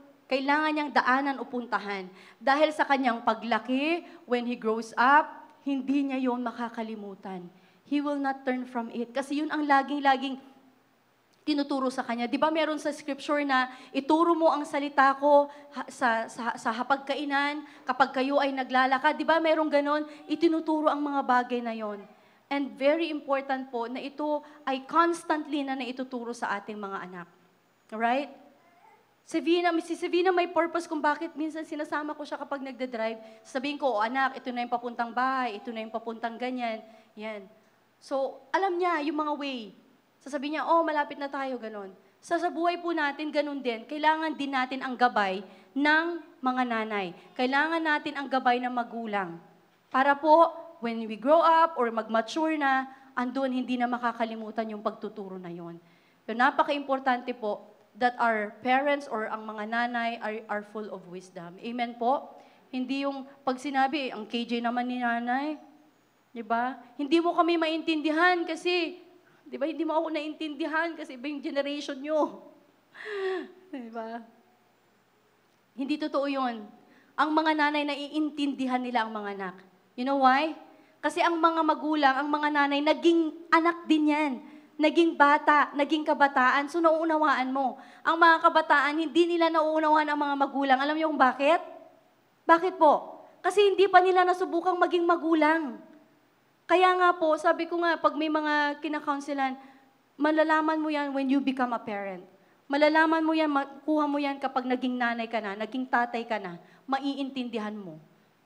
niyang daanan o puntahan. Dahil sa kanyang paglaki, when he grows up, hindi niya yon makakalimutan. He will not turn from it. Kasi yun ang laging tinuturo sa kanya. Di ba meron sa scripture na ituro mo ang salita ko sa hapagkainan kapag kayo ay naglalakad. Di ba merong ganon? Itinuturo ang mga bagay na yon. And very important po na ito ay constantly na naituturo sa ating mga anak. Alright? Si Sevina may purpose kung bakit minsan sinasama ko siya kapag nagde-drive. Sabihin ko, anak, ito na yung papuntang bahay, ito na yung papuntang ganyan. Yan. So, alam niya yung mga way. Sasabihin niya, malapit na tayo, ganon. Sa buhay po natin, ganon din. Kailangan din natin ang gabay ng mga nanay. Kailangan natin ang gabay ng magulang. Para po, when we grow up or mag-mature na, andun hindi na makakalimutan yung pagtuturo na yon. So, napaka-importante po that our parents or ang mga nanay are full of wisdom. Amen po? Hindi yung pag sinabi, ang KJ naman ni nanay, di ba? Hindi mo kami maintindihan kasi, di ba, hindi mo ako naintindihan kasi iba yung generation nyo. Di ba? Hindi totoo yun. Ang mga nanay, naiintindihan nila ang mga anak. You know why? Kasi ang mga magulang, ang mga nanay, naging anak din yan. Naging bata, naging kabataan, so nauunawaan mo. Ang mga kabataan, hindi nila nauunawaan ang mga magulang. Alam niyo kung bakit? Bakit po? Kasi hindi pa nila nasubukang maging magulang. Kaya nga po, sabi ko nga, pag may mga kinakaunselan, malalaman mo yan when you become a parent. Malalaman mo yan, makuha mo yan kapag naging nanay ka na, naging tatay ka na, maiintindihan mo.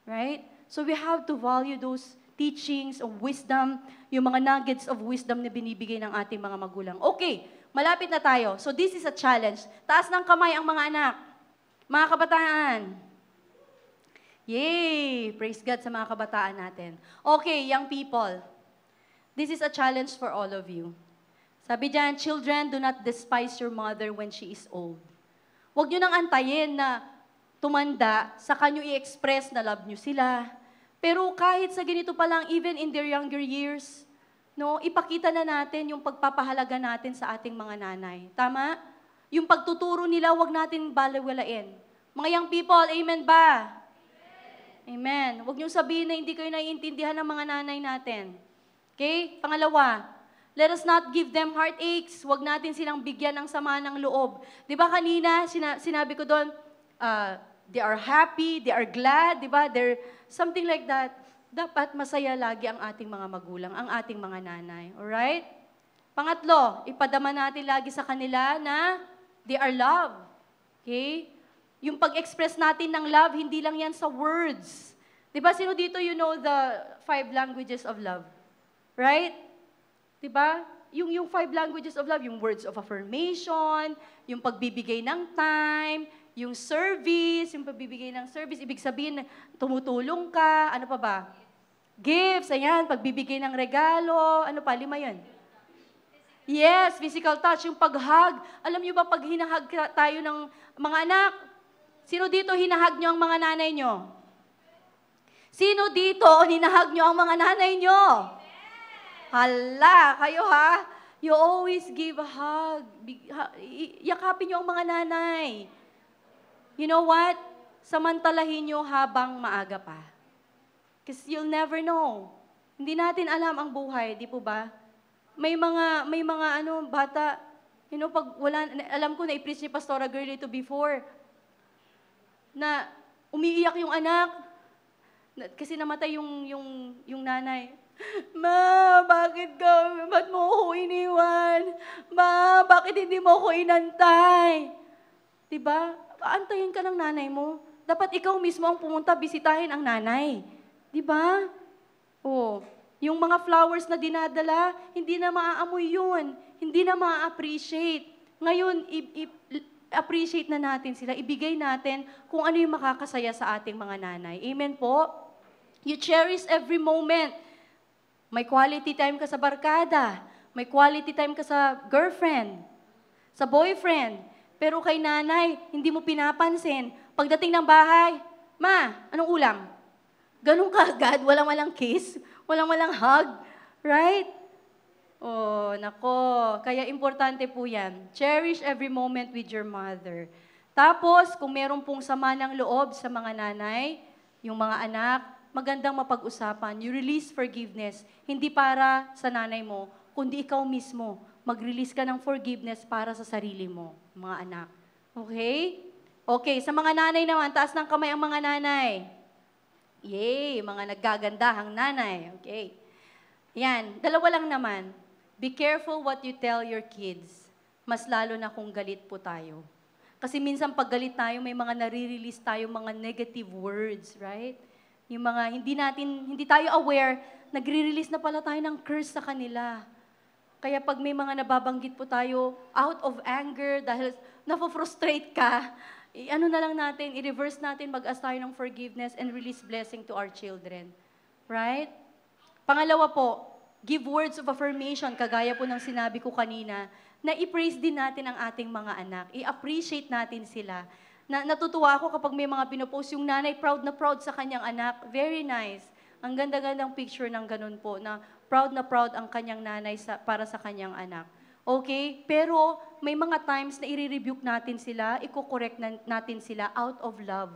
Right? So we have to value those teachings of wisdom, yung mga nuggets of wisdom na binibigay ng ating mga magulang. Okay, malapit na tayo. So this is a challenge. Taas ng kamay ang mga anak. Mga kabataan. Yay! Praise God sa mga kabataan natin. Okay, young people. This is a challenge for all of you. Sabi diyan, children, do not despise your mother when she is old. Huwag nyo nang antayin na tumanda, saka nyo i-express na love nyo sila. Pero kahit sa ganito pa lang, even in their younger years, no, ipakita na natin yung pagpapahalaga natin sa ating mga nanay. Tama? Yung pagtuturo nila, huwag natin balewalain. Mga young people, amen ba? Amen. Huwag niyong sabihin na hindi kayo naiintindihan ng mga nanay natin. Okay? Pangalawa, let us not give them heartaches. Huwag natin silang bigyan ng sama ng loob. Di ba kanina, sinabi ko doon, they are happy, they are glad, di ba? They're something like that. Dapat masaya lagi ang ating mga magulang, ang ating mga nanay. Alright? Pangatlo, ipadama natin lagi sa kanila na they are loved. Okay? Yung pag-express natin ng love, hindi lang yan sa words. Di ba, sino dito you know the 5 languages of love? Right? Di ba? Yung 5 languages of love, yung words of affirmation, yung pagbibigay ng time, yung service, yung pagbibigay ng service, ibig sabihin, tumutulong ka, ano pa ba? Gifts, ayan, pagbibigay ng regalo, ano pa, 5 yun? Yes, physical touch, yung pag-hug. Alam niyo ba, pag hinahag tayo ng mga anak, sino dito hinahag niyo ang mga nanay niyo? Sino dito hinahag niyo ang mga nanay niyo? Hala, kayo ha? You always give a hug. Yakapin niyo ang mga nanay. You know what? Samantalahin niyo habang maaga pa. Because you'll never know. Hindi natin alam ang buhay, di po ba? May mga bata, you know, pag wala, alam ko na i-preach ni Pastora Girl ito before, na umiiyak yung anak, kasi namatay yung nanay. Ma, ba't mo ako iniwan? Ma, bakit hindi mo ako inantay? Diba? Aantayin ka ng nanay mo. Dapat ikaw mismo ang pumunta, bisitahin ang nanay. Diba? Oh, yung mga flowers na dinadala, hindi na maaamoy yun. Hindi na maa-appreciate. Ngayon, appreciate na natin sila. Ibigay natin kung ano yung makakasaya sa ating mga nanay. Amen po? You cherish every moment. May quality time ka sa barkada. May quality time ka sa girlfriend, sa boyfriend. Pero kay nanay, hindi mo pinapansin. Pagdating ng bahay, Ma, anong ulam? Ganun kaagad, walang kiss, walang hug. Right? Oh, nako. Kaya importante po yan. Cherish every moment with your mother. Tapos, kung meron pong sama ng loob sa mga nanay, yung mga anak, magandang mapag-usapan. You release forgiveness. Hindi para sa nanay mo, kundi ikaw mismo. Mag-release ka ng forgiveness para sa sarili mo, mga anak. Okay? Okay, sa mga nanay naman, taas ng kamay ang mga nanay. Yay, mga naggagandahang nanay. Okay. Yan, dalawa lang naman. Be careful what you tell your kids. Mas lalo na kung galit po tayo. Kasi minsan pag galit tayo, may mga nare-release tayo, mga negative words, right? Yung mga hindi tayo aware, nagre-release na pala tayo ng curse sa kanila. Kaya pag may mga nababanggit po tayo, out of anger, dahil napofrustrate ka, ano na lang natin, i-reverse natin, mag-ask tayo ng forgiveness and release blessing to our children. Right? Pangalawa po, give words of affirmation, kagaya po ng sinabi ko kanina, na i-praise din natin ang ating mga anak. I-appreciate natin sila. Natutuwa ako kapag may mga pinopost yung nanay, proud na proud sa kanyang anak. Very nice. Ang ganda-gandang picture ng ganun po, na proud ang kanyang nanay para sa kanyang anak. Okay? Pero may mga times na i-rebuke natin sila, i-correct natin sila out of love.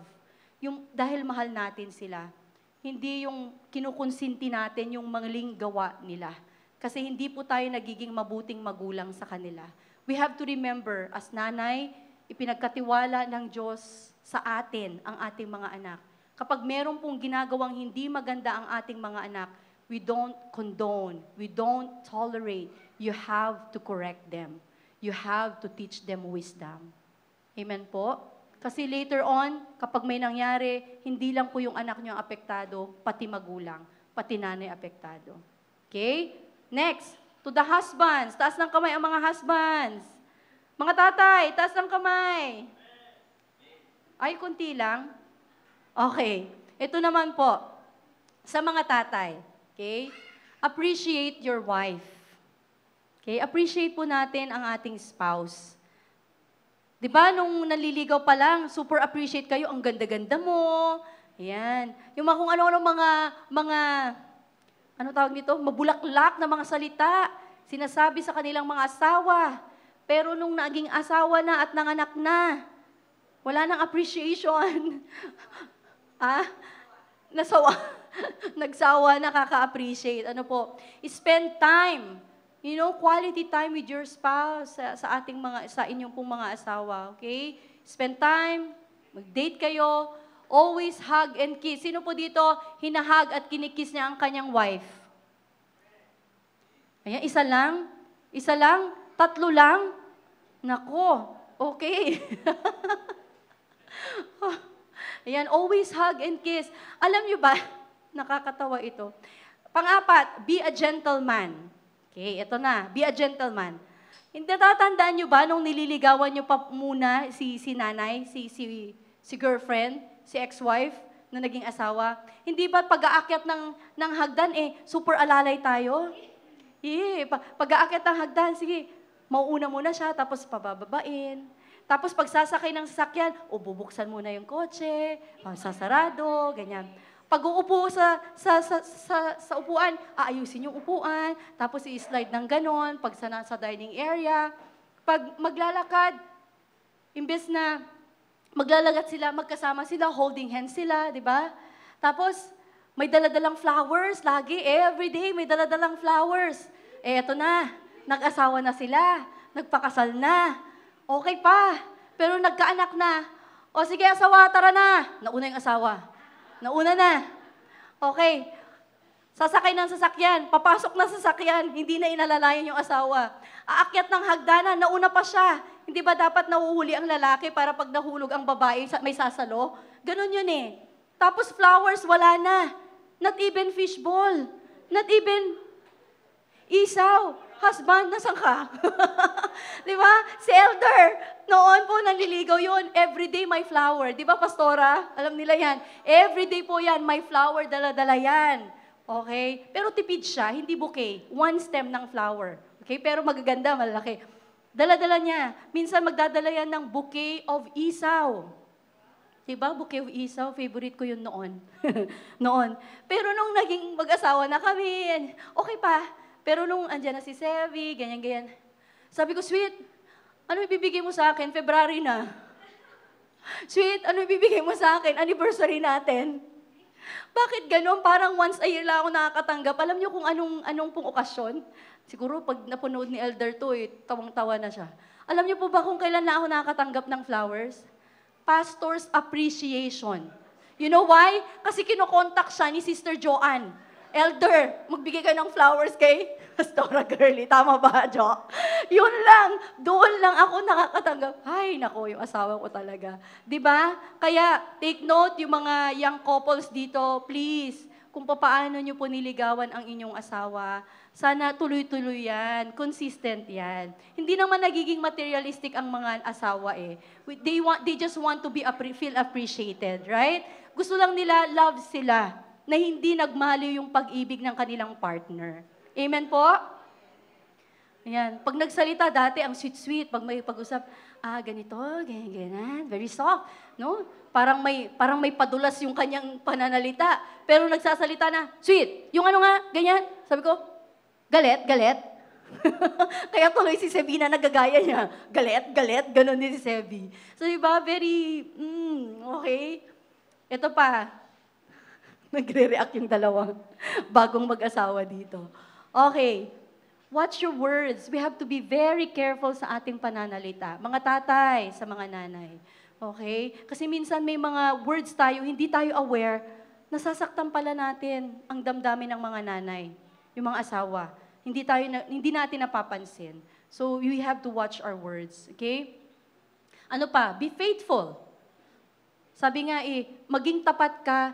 Dahil mahal natin sila. Hindi yung kinukonsinti natin yung maling gawa nila. Kasi hindi po tayo nagiging mabuting magulang sa kanila. We have to remember, as nanay, ipinagkatiwala ng Diyos sa atin ang ating mga anak. Kapag meron pong ginagawang hindi maganda ang ating mga anak, we don't condone, we don't tolerate. You have to correct them. You have to teach them wisdom. Amen po? Kasi later on, kapag may nangyari, hindi lang po yung anak nyo ang apektado, pati magulang. pati nanay apektado. Okay? Next, to the husbands. Taas ng kamay ang mga husbands. Mga tatay, taas ng kamay. Ay, kunti lang. Okay. Ito naman po, sa mga tatay. Okay? Appreciate your wife. Okay? Appreciate po natin ang ating spouse. Di ba, nung naliligaw pa lang, super appreciate kayo, ang ganda-ganda mo. Ayan. Yung mga kung ano-ano ano tawag nito? Mabulaklak na mga salita. Sinasabi sa kanilang mga asawa. Pero nung naging asawa na at nanganak na, wala nang appreciation. Nagsawa, nakaka-appreciate. Ano po? Spend time. Quality time with your spouse sa inyong pong mga asawa. Okay? Spend time, mag-date kayo, always hug and kiss. Sino po dito hinahag at kinikiss niya ang kanyang wife? Ayan, isa lang? Isa lang? Tatlo lang? Nako, okay. Ayan, always hug and kiss. Alam niyo ba, nakakatawa ito. Pang-apat, be a gentleman. Okay, ito na, be a gentleman. Hindi tatandaan niyo ba nung nililigawan niyo pa muna si nanay, si girlfriend, si ex-wife na naging asawa? Hindi ba pag-aakyat ng hagdan, super alalay tayo? Pag-aakyat ng hagdan, sige, mauuna muna siya, tapos pabababain. Tapos pag sasakay ng sasakyan, bubuksan muna yung kotse, sasarado, ganyan. Pag uupo sa upuan, aayusin yung upuan, tapos i-slide ng ganon, pag sa dining area. Pag maglalakad, imbes na maglalagat sila, magkasama sila, holding hands sila, di ba? Tapos, may daladalang flowers, lagi, everyday may daladalang flowers. Eto na, nag-asawa na sila, nagpakasal na, okay pa, pero nagkaanak na. O sige, asawa, tara na. Nauna yung asawa. Nauna na. Okay. Sasakay ng sasakyan, papasok na sasakyan, hindi na inalalayan yung asawa. Aakyat ng hagdanan, nauna pa siya. Hindi ba dapat nauhuli ang lalaki para pag nahulog ang babae, may sasalo? Ganon yun eh. Tapos flowers, wala na. Not even fishball. Not even isaw. Husband, nasan ka? Di ba? Si elder, noon po nanliligaw yun. Everyday may flower. Di ba, pastora? Alam nila yan. Everyday po yan, may flower, dala-dala yan. Okay? Pero tipid siya, hindi bouquet. One stem ng flower. Okay? Pero magaganda, malaki. Dala-dala niya. Minsan magdadala yan ng bouquet of isaw. Diba? Bouquet of isaw, favorite ko yun noon. Noon. Pero nung naging mag-asawa na kami, okay pa. Pero nung andyan na si Sevi, ganyan-ganyan. Sabi ko, sweet, ano ibibigay mo sa akin? February na. Sweet, ano ibibigay mo sa akin? Anniversary natin. Bakit ganon? Parang once a year lang ako nakakatanggap. Alam niyo kung anong pong okasyon? Siguro pag napanood ni Elder to, tawang-tawa na siya. Alam niyo po ba kung kailan na ako nakakatanggap ng flowers? Pastor's appreciation. You know why? Kasi kinokontak siya ni Sister Joanne. Elder, magbigay ka ng flowers kay Pastora Girlie. Tama ba, Jo? Yun lang. Doon lang ako nakakatanggap. Ay, nako, yung asawa ko talaga. Diba? Kaya, take note, yung mga young couples dito, please, kung paano nyo po niligawan ang inyong asawa, sana tuloy-tuloy yan. Consistent yan. Hindi naman nagiging materialistic ang mga asawa eh. They just want to feel appreciated, right? Gusto lang nila, love sila, na hindi nagmaliw yung pag-ibig ng kanilang partner. Amen po? Ayan. Pag nagsalita dati, ang sweet-sweet. Pag may pag-usap, ganito, ganyan, very soft. No? Parang may padulas yung kanyang pananalita. Pero nagsasalita na, sweet. Yung ano nga, ganyan. Sabi ko, galit. Kaya tuloy si Sebi na nagagaya niya. Galit, ganon din si Sebi. So, diba, very, okay. Ito pa, nagre-react yung dalawang bagong mag-asawa dito. Okay. Watch your words. We have to be very careful sa ating pananalita. Mga tatay, sa mga nanay. Okay? Kasi minsan may mga words tayo, hindi tayo aware, nasasaktan pala natin ang damdamin ng mga nanay, yung mga asawa. Hindi natin napapansin. So, we have to watch our words. Okay? Ano pa? Be faithful. Sabi nga maging tapat ka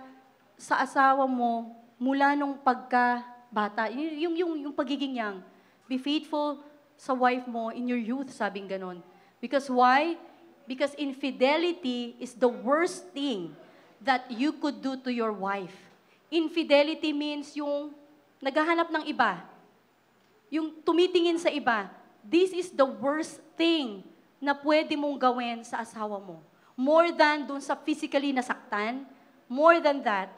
sa asawa mo mula nung pagka-bata. Yung pagiging young. Be faithful sa wife mo in your youth, sabing ganon. Because why? Because infidelity is the worst thing that you could do to your wife. Infidelity means yung naghahanap ng iba. Yung tumitingin sa iba. This is the worst thing na pwede mong gawin sa asawa mo. More than dun sa physically nasaktan, more than that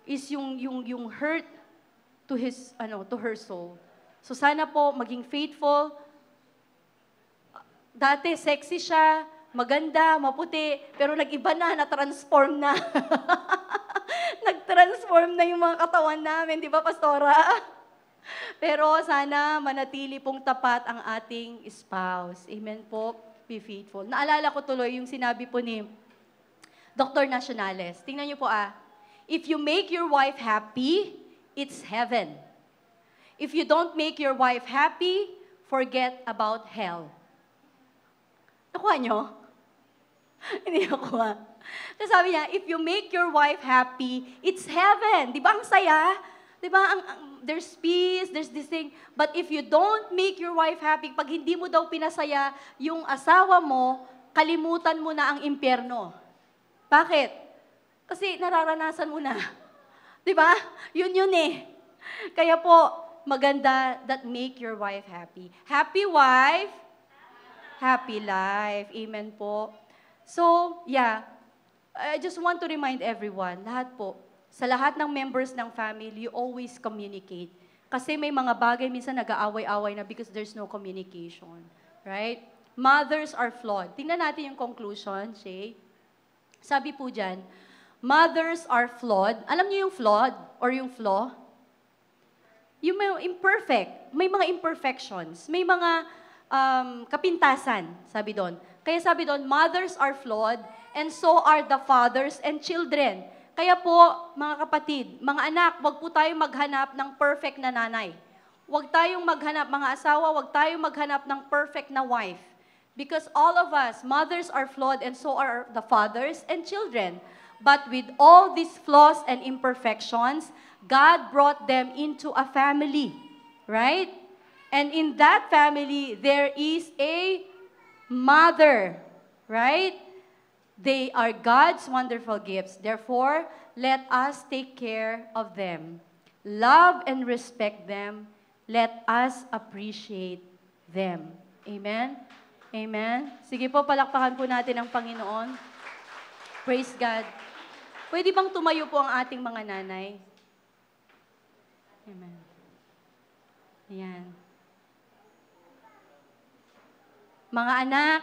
is yung hurt to her soul. So sana po maging faithful. Dati sexy siya, maganda, maputi, pero nag-iba na-transform na. Nag-transform na yung mga katawan namin, di ba, Pastora? Pero sana manatili pong tapat ang ating spouse. Amen po. Be faithful. Naalala ko tuloy yung sinabi po ni Dr. Nacionales. Tingnan niyo po If you make your wife happy, it's heaven. If you don't make your wife happy, forget about hell. Nakuha niyo? Hindi nakuha. Kasi sabi niya, if you make your wife happy, it's heaven. Di ba ang saya? Di ba? There's peace, there's this thing. But if you don't make your wife happy, pag hindi mo daw pinasaya yung asawa mo, kalimutan mo na ang impyerno. Bakit? Kasi nararanasan mo na. Di ba? Yun eh. Kaya po, maganda that make your wife happy. Happy wife, happy life. Amen po. So, yeah, I just want to remind everyone, lahat po, sa lahat ng members ng family, you always communicate. Kasi may mga bagay minsan nag-aaway-away na because there's no communication. Right? Mothers are flawed. Tingnan natin yung conclusion, Shay. Sabi po dyan, mothers are flawed. Alam niyo yung flawed or yung flaw? Yung may imperfect. May mga imperfections. May mga kapintasan, sabi doon. Kaya sabi doon, mothers are flawed and so are the fathers and children. Kaya po, mga kapatid, mga anak, wag po tayong maghanap ng perfect na nanay. Wag tayong maghanap, mga asawa, wag tayong maghanap ng perfect na wife. Because all of us, mothers are flawed and so are the fathers and children. But with all these flaws and imperfections, God brought them into a family. Right? And in that family, there is a mother. Right? They are God's wonderful gifts. Therefore, let us take care of them. Love and respect them. Let us appreciate them. Amen? Amen? Sige po, palakpakan po natin ang Panginoon. Praise God. Pwede bang tumayo po ang ating mga nanay? Amen. Ayan. Mga anak,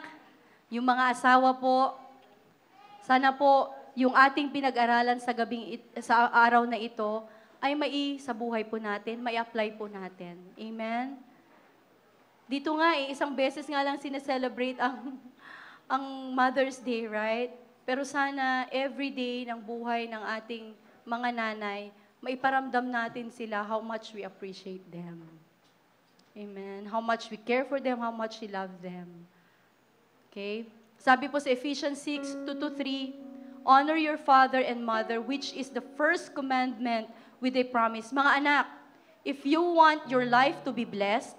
yung mga asawa po, sana po, yung ating pinag-aralan sa araw na ito, ay sa buhay po natin, apply po natin. Amen? Dito nga, isang beses nga lang sineselebrate ang Mother's Day, right? Pero sana, every day ng buhay ng ating mga nanay, maiparamdam natin sila how much we appreciate them. Amen? How much we care for them, how much we love them. Okay? Sabi po sa Ephesians 6:2-3, honor your father and mother, which is the first commandment with a promise. Mga anak, if you want your life to be blessed,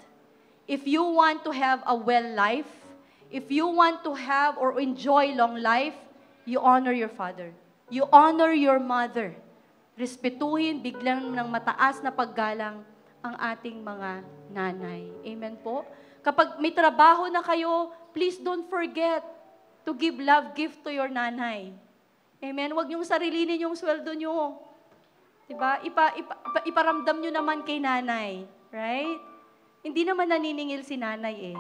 if you want to have a well life, if you want to have or enjoy long life, you honor your father. You honor your mother. Respetuhin, biglang ng mataas na paggalang ang ating mga nanay. Amen po? Kapag may trabaho na kayo, please don't forget to give love gift to your nanay. Amen? Huwag niyong sarilinin yung sweldo niyo. Diba? Iparamdam niyo naman kay nanay. Right? Hindi naman naniningil si nanay eh.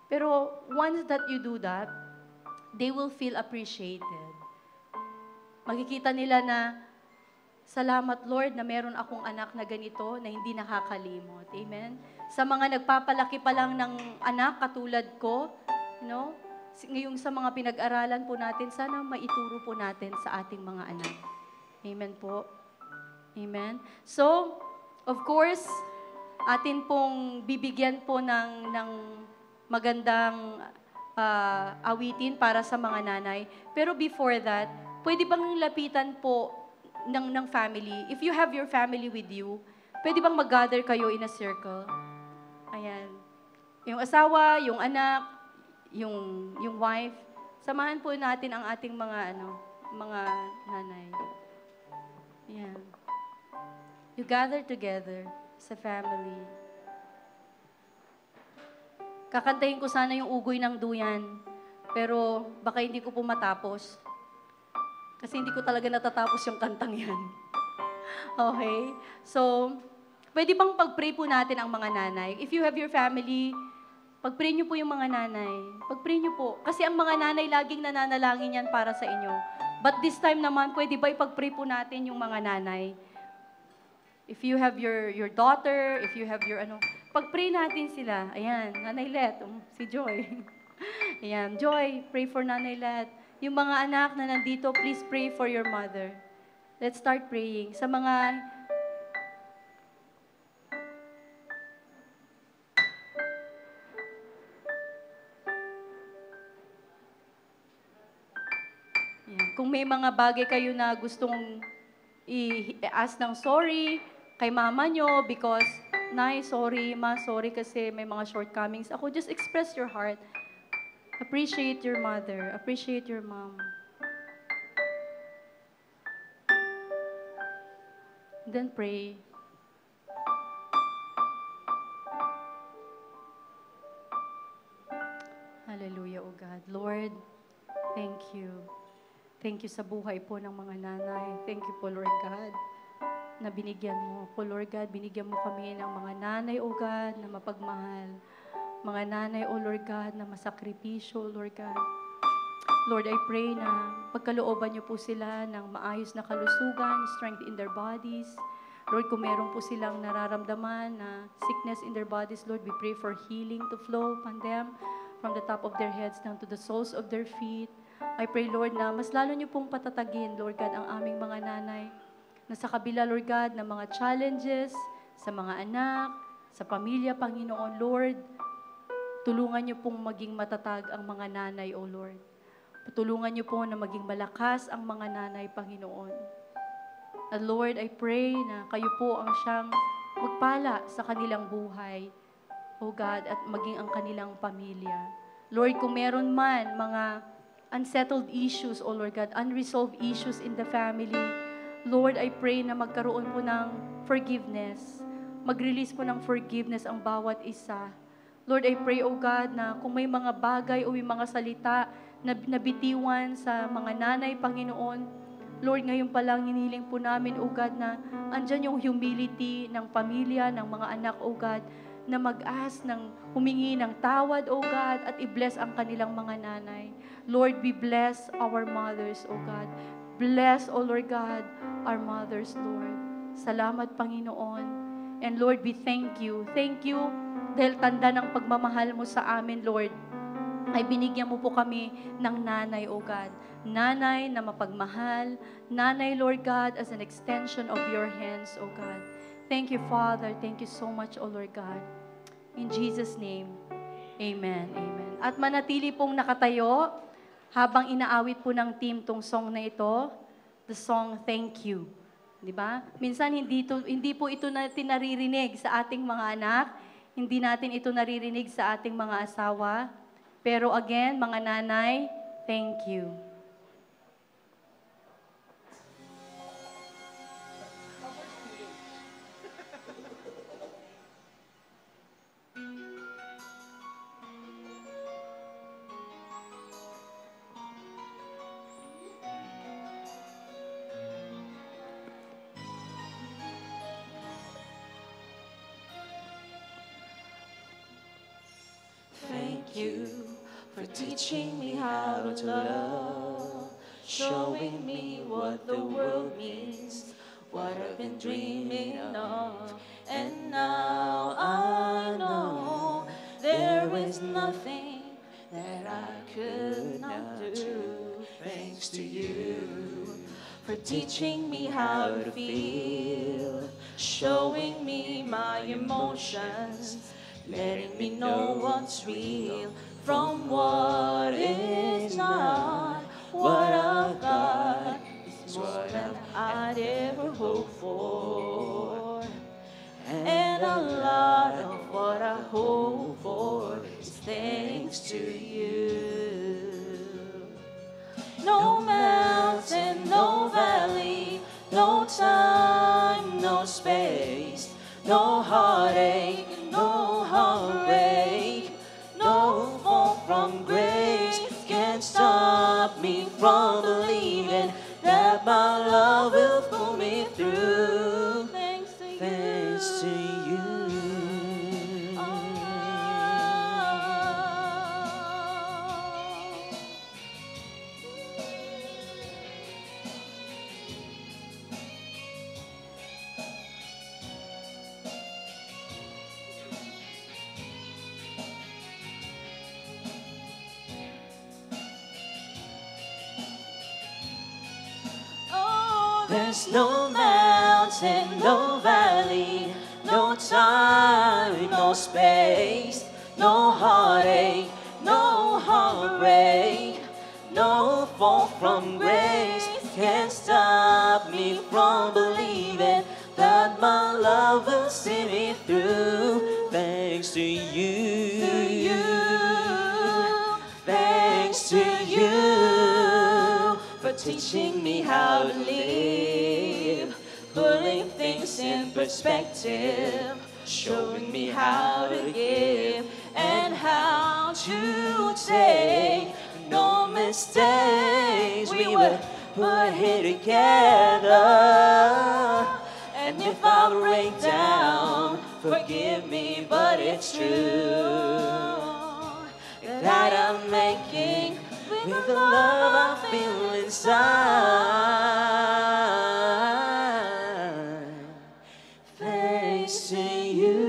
Pero once that you do that, they will feel appreciated. Makikita nila na, salamat Lord na meron akong anak na ganito na hindi nakakalimot. Amen? Sa mga nagpapalaki pa lang ng anak katulad ko, ngayong sa mga pinag-aralan po natin, sana maituro po natin sa ating mga anak. Amen po. Amen. So, of course, atin pong bibigyan po ng magandang awitin para sa mga nanay. Pero before that, pwede bang lapitan po ng family. If you have your family with you, pwede bang mag-gather kayo in a circle? Ayan. Yung asawa, yung anak, yung wife, samahan po natin ang ating mga nanay. Ayan. You gather together sa family. Kakantahin ko sana yung Ugoy ng Duyan, pero baka hindi ko po matapos. Kasi hindi ko talaga natatapos yung kantang yan. Okay? So, pwede bang pag-pray po natin ang mga nanay? If you have your family, pag-pray niyo po yung mga nanay. Pag-pray niyo po. Kasi ang mga nanay laging nananalangin yan para sa inyo. But this time naman, pwede ba ipag-pray po natin yung mga nanay? If you have your daughter, if you have your pag-pray natin sila. Ayan, Nanay Let, si Joy. Ayan, Joy, pray for Nanay Let. Yung mga anak na nandito, please pray for your mother. Let's start praying. Sa mga kung may mga bagay kayo na gustong i-ask ng sorry kay mama nyo because, Nay, sorry, Ma, sorry kasi may mga shortcomings ako, just express your heart. Appreciate your mother. Appreciate your mom. Then pray. Hallelujah, O God. Lord, thank you. Thank you sa buhay po ng mga nanay. Thank you po, Lord God, na binigyan mo po, Lord God. Binigyan mo kami ng mga nanay, O God, na mapagmahal. Mga nanay, O Lord God, na masakripisyo, Lord God. Lord, I pray na pagkalooban niyo po sila ng maayos na kalusugan, strength in their bodies. Lord, kung meron po silang nararamdaman na sickness in their bodies, Lord, we pray for healing to flow upon them from the top of their heads down to the soles of their feet. I pray, Lord, na mas lalo niyo pong patatagin, Lord God, ang aming mga nanay na sa kabila, Lord God, ng mga challenges sa mga anak, sa pamilya, Panginoon, Lord, tulungan niyo pong maging matatag ang mga nanay, O Lord. Patulungan niyo po na maging malakas ang mga nanay, Panginoon. At Lord, I pray na kayo po ang siyang magpala sa kanilang buhay, O God, at maging ang kanilang pamilya. Lord, kung meron man mga unsettled issues, O Lord God, unresolved issues in the family, Lord, I pray na magkaroon po ng forgiveness. Mag-release po ng forgiveness ang bawat isa. Lord, I pray, O God, na kung may mga bagay o may mga salita na nabitiwan sa mga nanay, Panginoon, Lord, ngayon pa lang hinihiling po namin, O God, na andyan yung humility ng pamilya, ng mga anak, O God, na mag-ask ng humingi ng tawad, O God, at i-bless ang kanilang mga nanay. Lord, we bless our mothers, O God. Bless, O Lord God, our mothers, Lord. Salamat, Panginoon. And Lord, we thank you. Thank you dahil tanda ng pagmamahal mo sa amin, Lord, ay binigyan mo po kami ng nanay, O God. Nanay na mapagmahal. Nanay, Lord God, as an extension of your hands, O God. Thank you, Father. Thank you so much, O Lord God. In Jesus' name, amen. Amen. At manatili pong nakatayo habang inaawit po ng team tong song na ito, the song Thank You. Di ba? Minsan hindi po ito natin naririnig sa ating mga anak, hindi natin ito naririnig sa ating mga asawa. Pero again, mga nanay, thank you. Thank you for teaching me how to love, showing me what the world means, what I've been dreaming of. And now I know there is nothing that I could not do. Thanks to you for teaching me how to feel, showing me my emotions, letting me know what's real from what is not. What I've got is more than I'd ever hoped for. And a lot of what I hope for is thanks to you. No mountain, no valley, no time, no space, no heartache, no heartbreak, no fall from grace can stop me from believing that my love will pull me through. Thanks to you. There's no mountain, no valley, no time, no space, no heartache, no heartbreak, no fall from grace can stop me from believing that my love will see me through. Thanks to you, thanks to you for teaching me how to live, putting things in perspective, showing me how to give and how to take. No mistakes, we were put here together. And if I break down, forgive me, but it's true that I'm making with the love I feel inside. Thanks to you.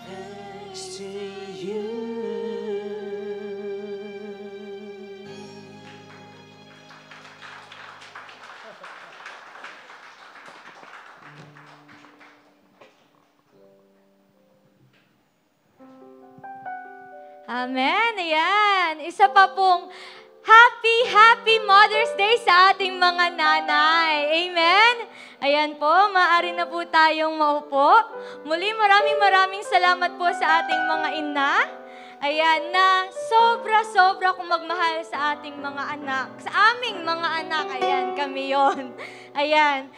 Thanks to you. Amen. Ayan. Isa pa pong happy Mother's Day sa ating mga nanay. Amen. Ayan po, maaari na po tayong maupo. Muli, maraming salamat po sa ating mga ina. Ayan, na sobra kung magmahal sa ating mga anak. Sa aming mga anak, ayan, kami yon. Ayan.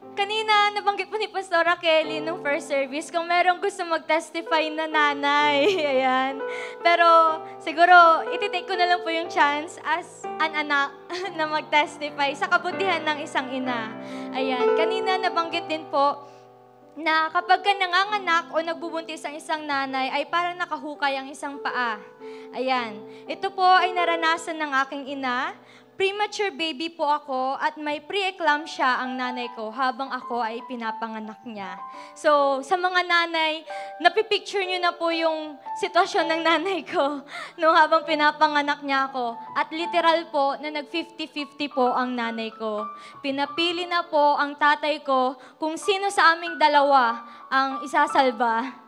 Kanina, nabanggit po ni Pastora Kelly nung first service kung merong gusto mag-testify na nanay. Ayan. Pero siguro, ititake ko na lang po yung chance as an anak na mag-testify sa kabutihan ng isang ina. Ayan. Kanina, nabanggit din po na kapag ka nanganganak o nagbubuntis ang isang nanay, ay parang nakahukay ang isang paa. Ayan. Ito po ay naranasan ng aking ina. Premature baby po ako at may pre-eclampsia ang nanay ko habang ako ay pinapanganak niya. So, sa mga nanay, napipicture nyo na po yung sitwasyon ng nanay ko no, habang pinapanganak niya ako. At literal po na nag-50-50 po ang nanay ko. Pinapili na po ang tatay ko kung sino sa aming dalawa ang isasalba.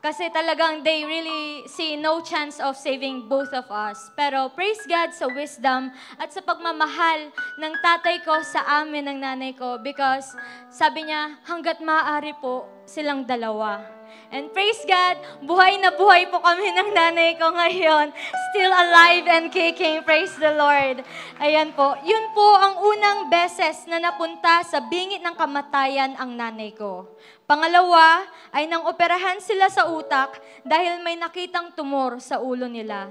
Kasi talagang they really see no chance of saving both of us. Pero praise God sa wisdom at sa pagmamahal ng tatay ko sa amin ng nanay ko because sabi niya, hanggat maaari po silang dalawa. And praise God, buhay na buhay po kami ng nanay ko ngayon. Still alive and kicking. Praise the Lord. Ayan po. Yun po ang unang beses na napunta sa bingit ng kamatayan ang nanay ko. Pangalawa ay nang operahan sila sa utak dahil may nakitang tumor sa ulo nila.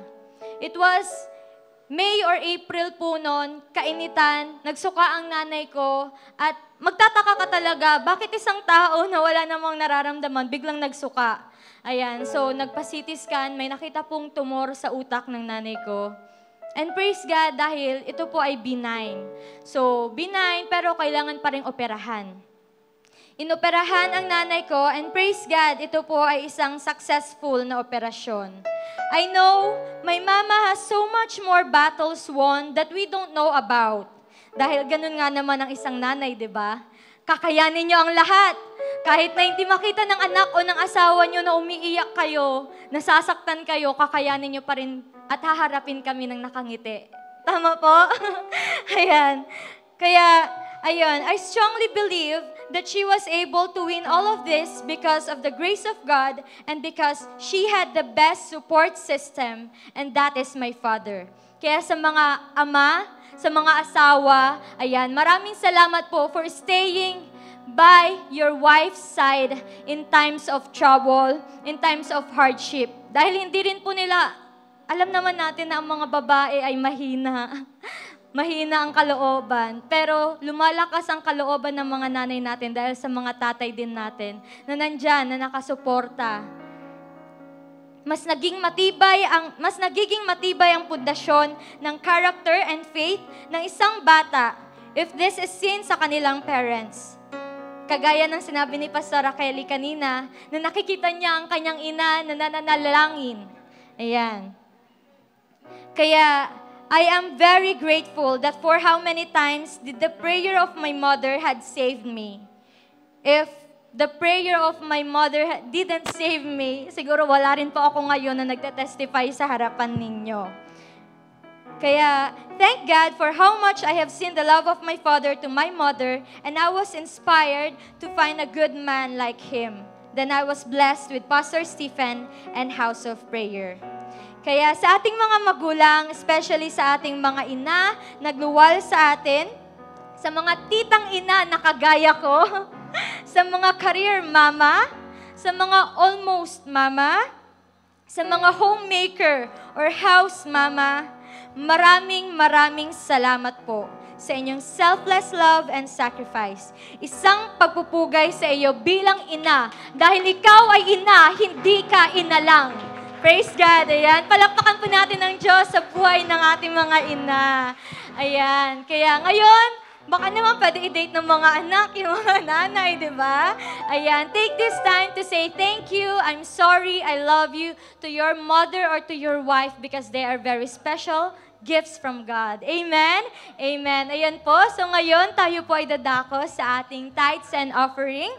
It was May or April po noon, kainitan, nagsuka ang nanay ko at magtataka ka talaga, bakit isang tao na wala namang nararamdaman, biglang nagsuka. Ayan, so nagpa-CT scan, may nakita pong tumor sa utak ng nanay ko. And praise God dahil ito po ay benign. So benign pero kailangan pa rin operahan. Inoperahan ang nanay ko and praise God, ito po ay isang successful na operasyon. I know my mama has so much more battles won that we don't know about. Dahil ganun nga naman ang isang nanay, di ba? Kakayanin niyo ang lahat. Kahit na hindi makita ng anak o ng asawa nyo na umiiyak kayo, nasasaktan kayo, kakayanin nyo pa rin at haharapin kami ng nakangiti. Tama po? Ayan. Kaya, ayun, I strongly believe that she was able to win all of this because of the grace of God and because she had the best support system, and that is my father. Kaya sa mga ama, sa mga asawa, ayan, maraming salamat po for staying by your wife's side in times of trouble, in times of hardship. Dahil hindi rin po nila, alam naman natin na ang mga babae ay mahina. Mahina ang kalooban. Pero lumalakas ang kalooban ng mga nanay natin dahil sa mga tatay din natin na nandyan, na nakasuporta. Mas nagiging matibay ang pundasyon ng character and faith ng isang bata if this is seen sa kanilang parents. Kagaya ng sinabi ni Pastor Raquel kanina, na nakikita niya ang kanyang ina na nananalangin. Ayan. Kaya, I am very grateful that for how many times did the prayer of my mother had saved me. If the prayer of my mother didn't save me, siguro wala rin po ako ngayon na nagtetestify sa harapan ninyo. Kaya, thank God for how much I have seen the love of my father to my mother, and I was inspired to find a good man like him. Then I was blessed with Pastor Stephen and House of Prayer. Kaya sa ating mga magulang, especially sa ating mga ina, nagluwal sa atin, sa mga titang ina na kagaya ko, sa mga career mama, sa mga almost mama, sa mga homemaker or house mama, maraming salamat po sa inyong selfless love and sacrifice. Isang pagpupugay sa iyo bilang ina, dahil ikaw ay ina, hindi ka ina lang. Praise God, ayan. Palakpakan po natin ng Diyos sa buhay ng ating mga ina. Ayan. Kaya ngayon, baka naman pwede i-date ng mga anak, yung mga nanay, di ba? Ayan. Take this time to say thank you, I'm sorry, I love you to your mother or to your wife because they are very special gifts from God. Amen? Amen. Ayan po. So ngayon, tayo po ay dadako sa ating tithes and offering.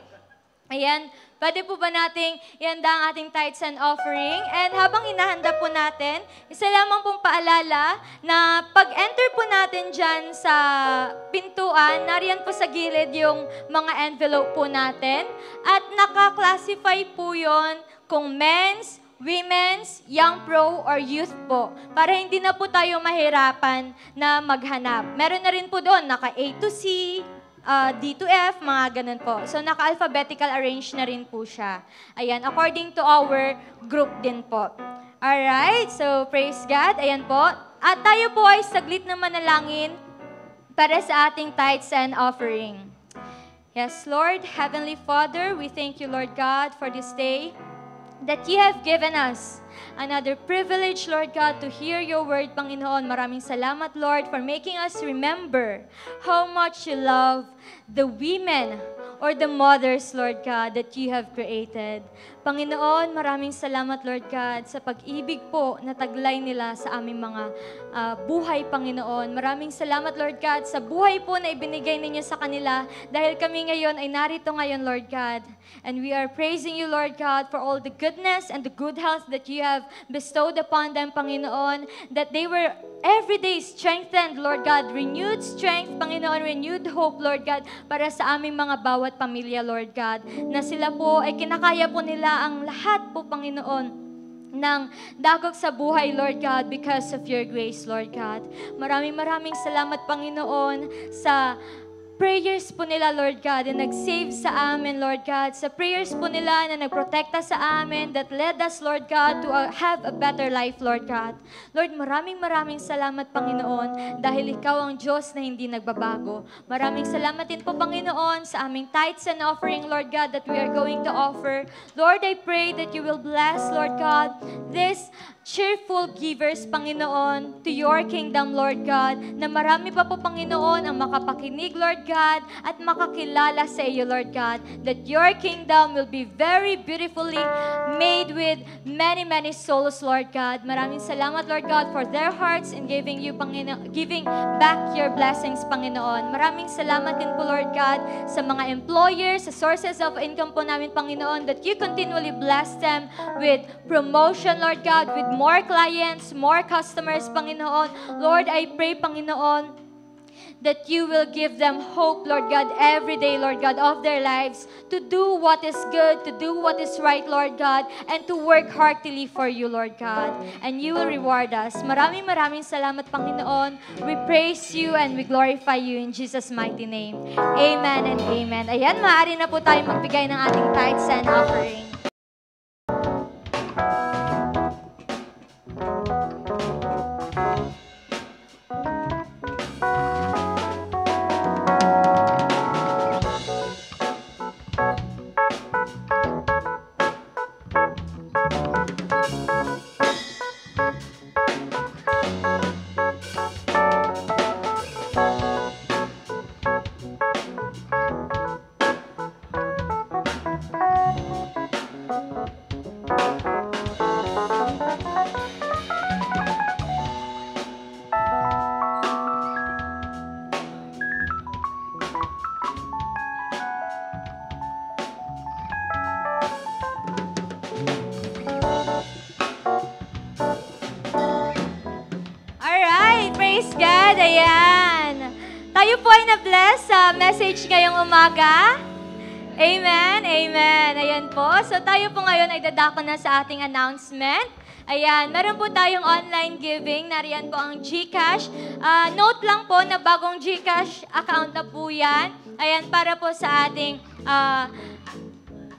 Ayan. Pwede po ba nating ihanda ang ating tithes and offering? And habang inahanda po natin, isa lamang pong paalala na pag-enter po natin dyan sa pintuan, nariyan po sa gilid yung mga envelope po natin. At naka-classify po yon kung men's, women's, young pro, or youth po. Para hindi na po tayo mahirapan na maghanap. Meron na rin po doon, naka A to C, D to F, mga ganun po. So, naka-alphabetical arrange na rin po siya. Ayan, according to our group din po. Alright, so praise God. Ayan po. At tayo po ay saglit na manalangin para sa ating tithes and offering. Yes, Lord, Heavenly Father, we thank you, Lord God, for this day that you have given us. Another privilege, Lord God, to hear your word, Panginoon. Maraming salamat, Lord, for making us remember how much you love the women or the mothers, Lord God, that you have created. Panginoon, maraming salamat, Lord God, sa pag-ibig po na taglay nila sa aming mga buhay, Panginoon. Maraming salamat, Lord God, sa buhay po na ibinigay ninyo sa kanila dahil kami ngayon ay narito ngayon, Lord God. And we are praising you, Lord God, for all the goodness and the good health that you have bestowed upon them, Panginoon, that they were every day strengthened, Lord God, renewed strength, Panginoon, renewed hope, Lord God, para sa aming mga bawat pamilya, Lord God, na sila po ay kinakaya po nila ang lahat po, Panginoon, ng dagok sa buhay, Lord God, because of your grace, Lord God. Maraming salamat, Panginoon, sa prayers po nila, Lord God, na nag-save sa amin, Lord God. Sa prayers po nila na nagprotekta sa amin, that led us, Lord God, to have a better life, Lord God. Lord, maraming salamat, Panginoon, dahil ikaw ang Diyos na hindi nagbabago. Maraming salamat din po, Panginoon, sa aming tithes and offering, Lord God, that we are going to offer. Lord, I pray that you will bless, Lord God, this cheerful givers, Panginoon, to your kingdom, Lord God, na marami pa po, Panginoon, ang makapakinig, Lord God, at makakilala sa iyo, Lord God, that your kingdom will be very beautifully made with many, many souls, Lord God. Maraming salamat, Lord God, for their hearts in giving back your blessings, Panginoon. Maraming salamat din po, Lord God, sa mga employers, sa sources of income po namin, Panginoon, that you continually bless them with promotion, Lord God, with more clients, more customers, Panginoon. Lord, I pray, Panginoon, that you will give them hope, Lord God, every day, Lord God, of their lives to do what is good, to do what is right, Lord God, and to work heartily for you, Lord God. And you will reward us. Maraming salamat, Panginoon. We praise you and we glorify you in Jesus' mighty name. Amen and amen. Ayan, maaari na po tayo magbigay ng ating tithes and offering. Praise God! Ayan. Tayo po ay na-bless sa message ngayong umaga. Amen, amen. Ayan po. So tayo po ngayon ay dadako na sa ating announcement. Ayan, meron po tayong online giving. Nariyan po ang GCash. Note lang po na bagong GCash account na po yan. Ayan, para po sa ating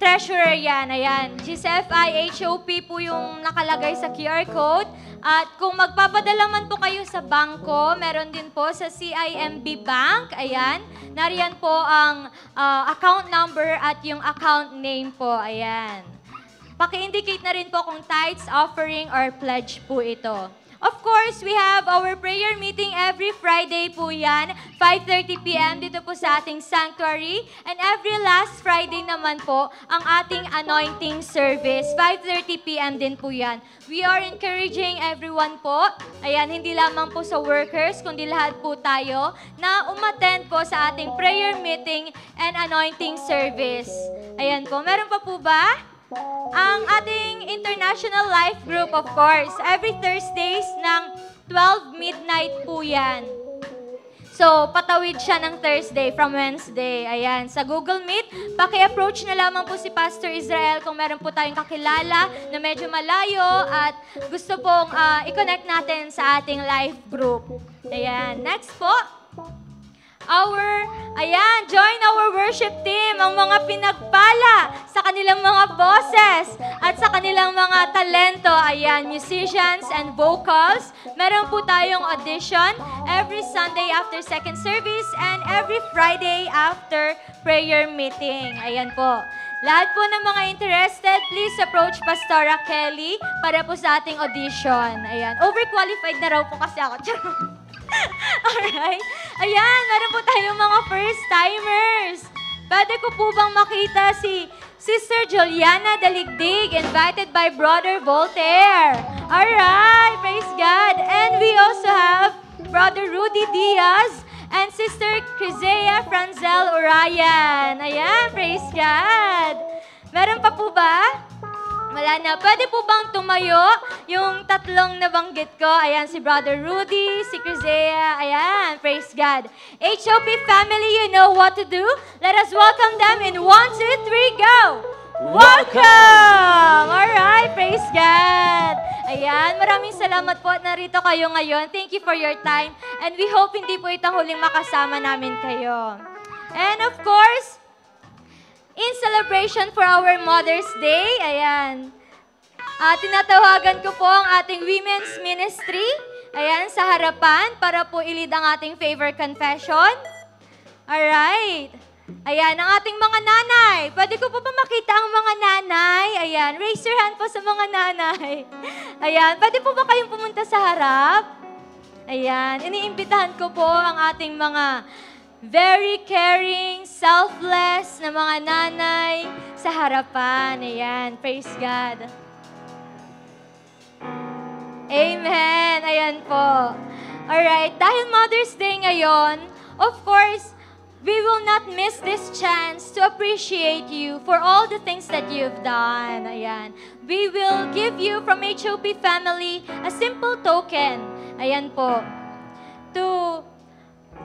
treasurer yan. Ayan, GCFI-HOP po yung nakalagay sa QR code. At kung magpapadala man po kayo sa bangko, meron din po sa CIMB Bank. Ayan, nariyan po ang account number at yung account name po. Ayan. Paki-indicate na rin po kung tithes, offering, or pledge po ito. Of course, we have our prayer meeting every Friday po yan, 5:30 p.m. dito po sa ating sanctuary. And every last Friday naman po, ang ating anointing service, 5:30 p.m. din po yan. We are encouraging everyone po, ayan, hindi lamang po sa workers, kundi lahat po tayo, na umattend po sa ating prayer meeting and anointing service. Ayan po, meron pa po ba? Ang ating International Life Group, of course, every Thursdays ng 12 midnight po yan. So, patawid siya ng Thursday from Wednesday. Ayan, sa Google Meet, paki-approach na lamang po si Pastor Israel kung meron po tayong kakilala na medyo malayo at gusto pong i-connect natin sa ating life group. Ayan, next po. Join our worship team, ang mga pinagpala sa kanilang mga boses at sa kanilang mga talento. Ayan, musicians and vocals. Meron po tayong audition every Sunday after second service and every Friday after prayer meeting. Ayan po. Lahat po ng mga interested, please approach Pastora Kelly para po sa ating audition. Ayan, overqualified na raw po kasi ako. Alright. Ayan, meron po tayong mga first-timers. Pwede ko po bang makita si Sister Juliana Daligdig, invited by Brother Voltaire. Alright, praise God. And we also have Brother Rudy Diaz and Sister Crisea Franzel Urayan. Ayan, praise God. Meron pa po ba? Wala na. Pwede po bang tumayo yung tatlong nabanggit ko? Ayan, si Brother Rudy, si Crisea. Ayan, praise God. HOP family, you know what to do. Let us welcome them in 1, 2, 3, go! Welcome! Alright, praise God. Ayan, maraming salamat po at narito kayo ngayon. Thank you for your time. And we hope hindi po itong huling makasama namin kayo. And of course, in celebration for our Mother's Day, ayan, tinatawagan ko po ang ating women's ministry, ayan, sa harapan para po ilid ang ating favor confession. Alright. Ayan, ang ating mga nanay. Pwede ko po pa makita ang mga nanay? Ayan, raise your hand po sa mga nanay. Ayan, pwede po ba kayong pumunta sa harap? Ayan, iniimbitahan ko po ang ating mga very caring, selfless na mga nanay sa harapan. Ayan, praise God. Amen. Ayan po. Alright, dahil Mother's Day ngayon, of course, we will not miss this chance to appreciate you for all the things that you've done. Ayan. We will give you from HOP family a simple token. Ayan po. To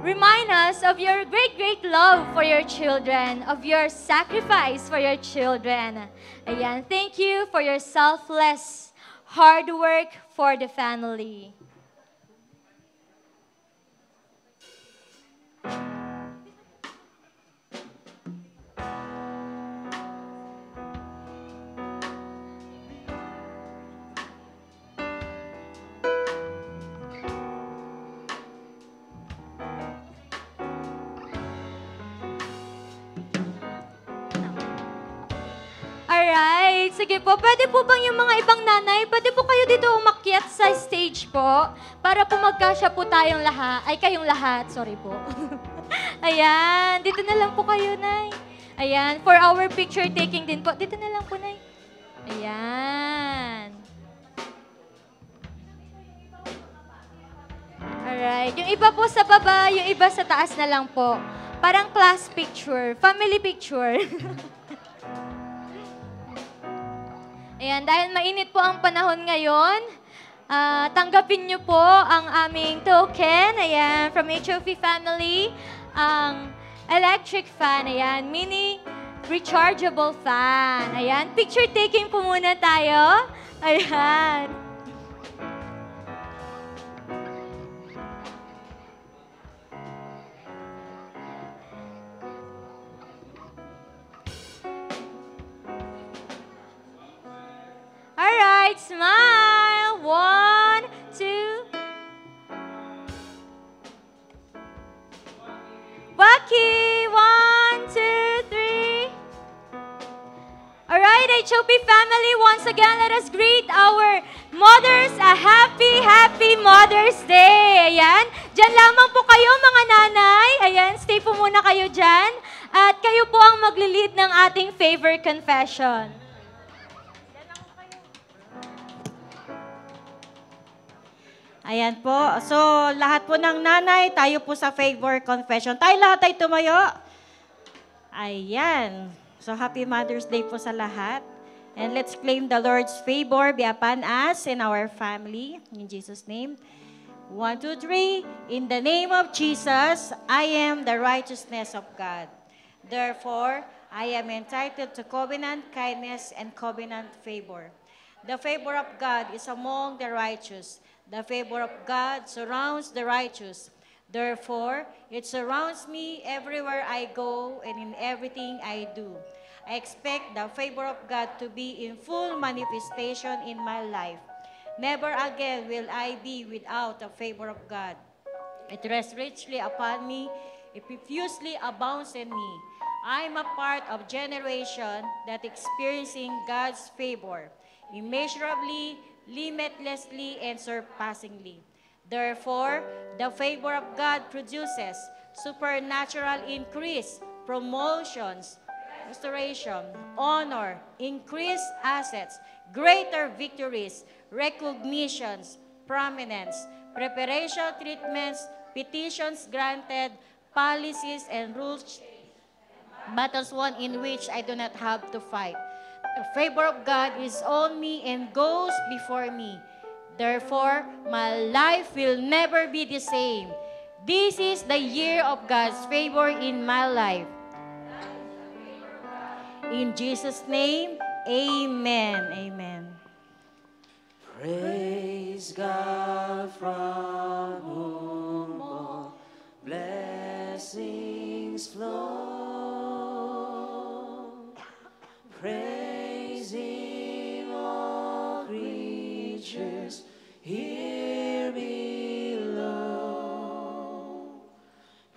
remind us of your great, great love for your children, of your sacrifice for your children. Ayan. Thank you for your selfless hard work for the family. Alright, sige po. Pwede po bang yung mga ibang nanay, pwede po kayo dito umakyat sa stage po para po magkasya po tayong lahat. Ay, kayong lahat. Sorry po. Ayan, dito na lang po kayo, Nay. Ayan, for our picture taking din po. Dito na lang po, Nay. Ayan. Alright, yung iba po sa baba, yung iba sa taas na lang po. Parang class picture, family picture. Ayan, dahil mainit po ang panahon ngayon, tanggapin niyo po ang aming token, ayan, from HOP family, ang electric fan, ayan, mini rechargeable fan. Ayan, picture taking po muna tayo. Ayan. Alright, smile. 1, 2. Waki. 1, 2, 3. Alright, HOP family, once again, let us greet our mothers a happy, happy Mother's Day. Ayan. Diyan lamang po kayo, mga nanay. Ayan, stay po muna kayo dyan. At kayo po ang magli-lead ng ating favor confession. Ayan po. So, lahat po ng nanay, tayo po sa favor confession. Tayo lahat ay tumayo. Ayan. So, happy Mother's Day po sa lahat. And let's claim the Lord's favor be upon us and our family. In Jesus' name. 1, 2, 3. In the name of Jesus, I am the righteousness of God. Therefore, I am entitled to covenant kindness and covenant favor. The favor of God is among the righteous. The favor of God surrounds the righteous. Therefore, it surrounds me everywhere I go and in everything I do. I expect the favor of God to be in full manifestation in my life. Never again will I be without the favor of God. It rests richly upon me. It profusely abounds in me. I am a part of generation that experiencing God's favor immeasurably, limitlessly, and surpassingly. Therefore, the favor of God produces supernatural increase, promotions, restoration, honor, increased assets, greater victories, recognitions, prominence, preparation treatments, petitions granted, policies and rules, battles won in which I do not have to fight. The favor of God is on me and goes before me. Therefore, my life will never be the same. This is the year of God's favor in my life. In Jesus' name, amen. Amen. Praise God from whom all blessings flow. Praise Him, all creatures here below.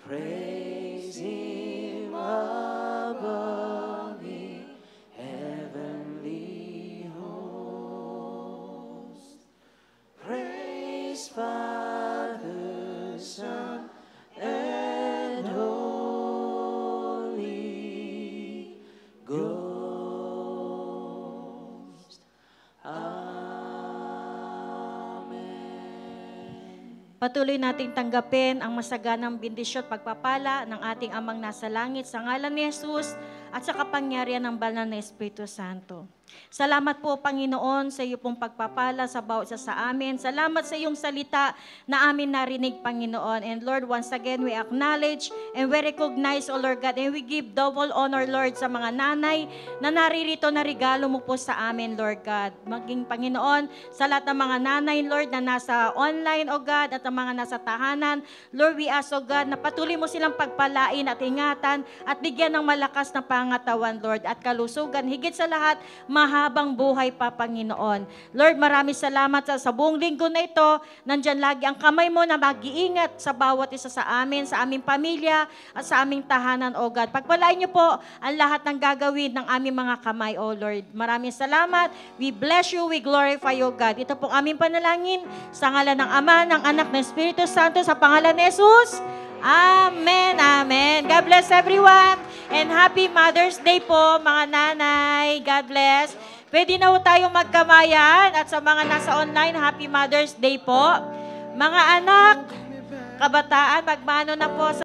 Praise Him above the heavenly host. Praise Father, Son, and Holy Patuloy nating tanggapin ang masaganang bendisyon at pagpapala ng ating Amang nasa langit sa ngalan ni Jesus at sa kapangyarihan ng banal na Espiritu Santo. Salamat po, Panginoon, sa iyo pong pagpapala sa bawat isa sa amin. Salamat sa iyong salita na amin narinig, Panginoon. And Lord, once again, we acknowledge and we recognize, O Lord God, and we give double honor, Lord, sa mga nanay na naririto na regalo mo po sa amin, Lord God. Maging, Panginoon, sa lahat ng mga nanay, Lord, na nasa online, O God, at ang mga nasa tahanan, Lord, we ask, O God, na patuloy mo silang pagpalain at ingatan at bigyan ng malakas na pangatawan, Lord, at kalusugan. Higit sa lahat, mahabang buhay pa, Panginoon. Lord, maraming salamat sa buong linggo na ito. Nandyan lagi ang kamay mo na mag-iingat sa bawat isa sa amin, sa aming pamilya, at sa aming tahanan, O God. Pagpalain niyo po ang lahat ng gagawin ng aming mga kamay, O Lord. Maraming salamat. We bless you, we glorify you, God. Ito pong aming panalangin sa ngalan ng Ama, ng Anak, ng Espiritu Santo, sa pangalan ni Jesus. Amen, amen. God bless everyone. And happy Mother's Day po, mga nanay. God bless. Pwede na po tayong magkamayan. At sa mga nasa online, happy Mother's Day po. Mga anak, kabataan, magmano na po sa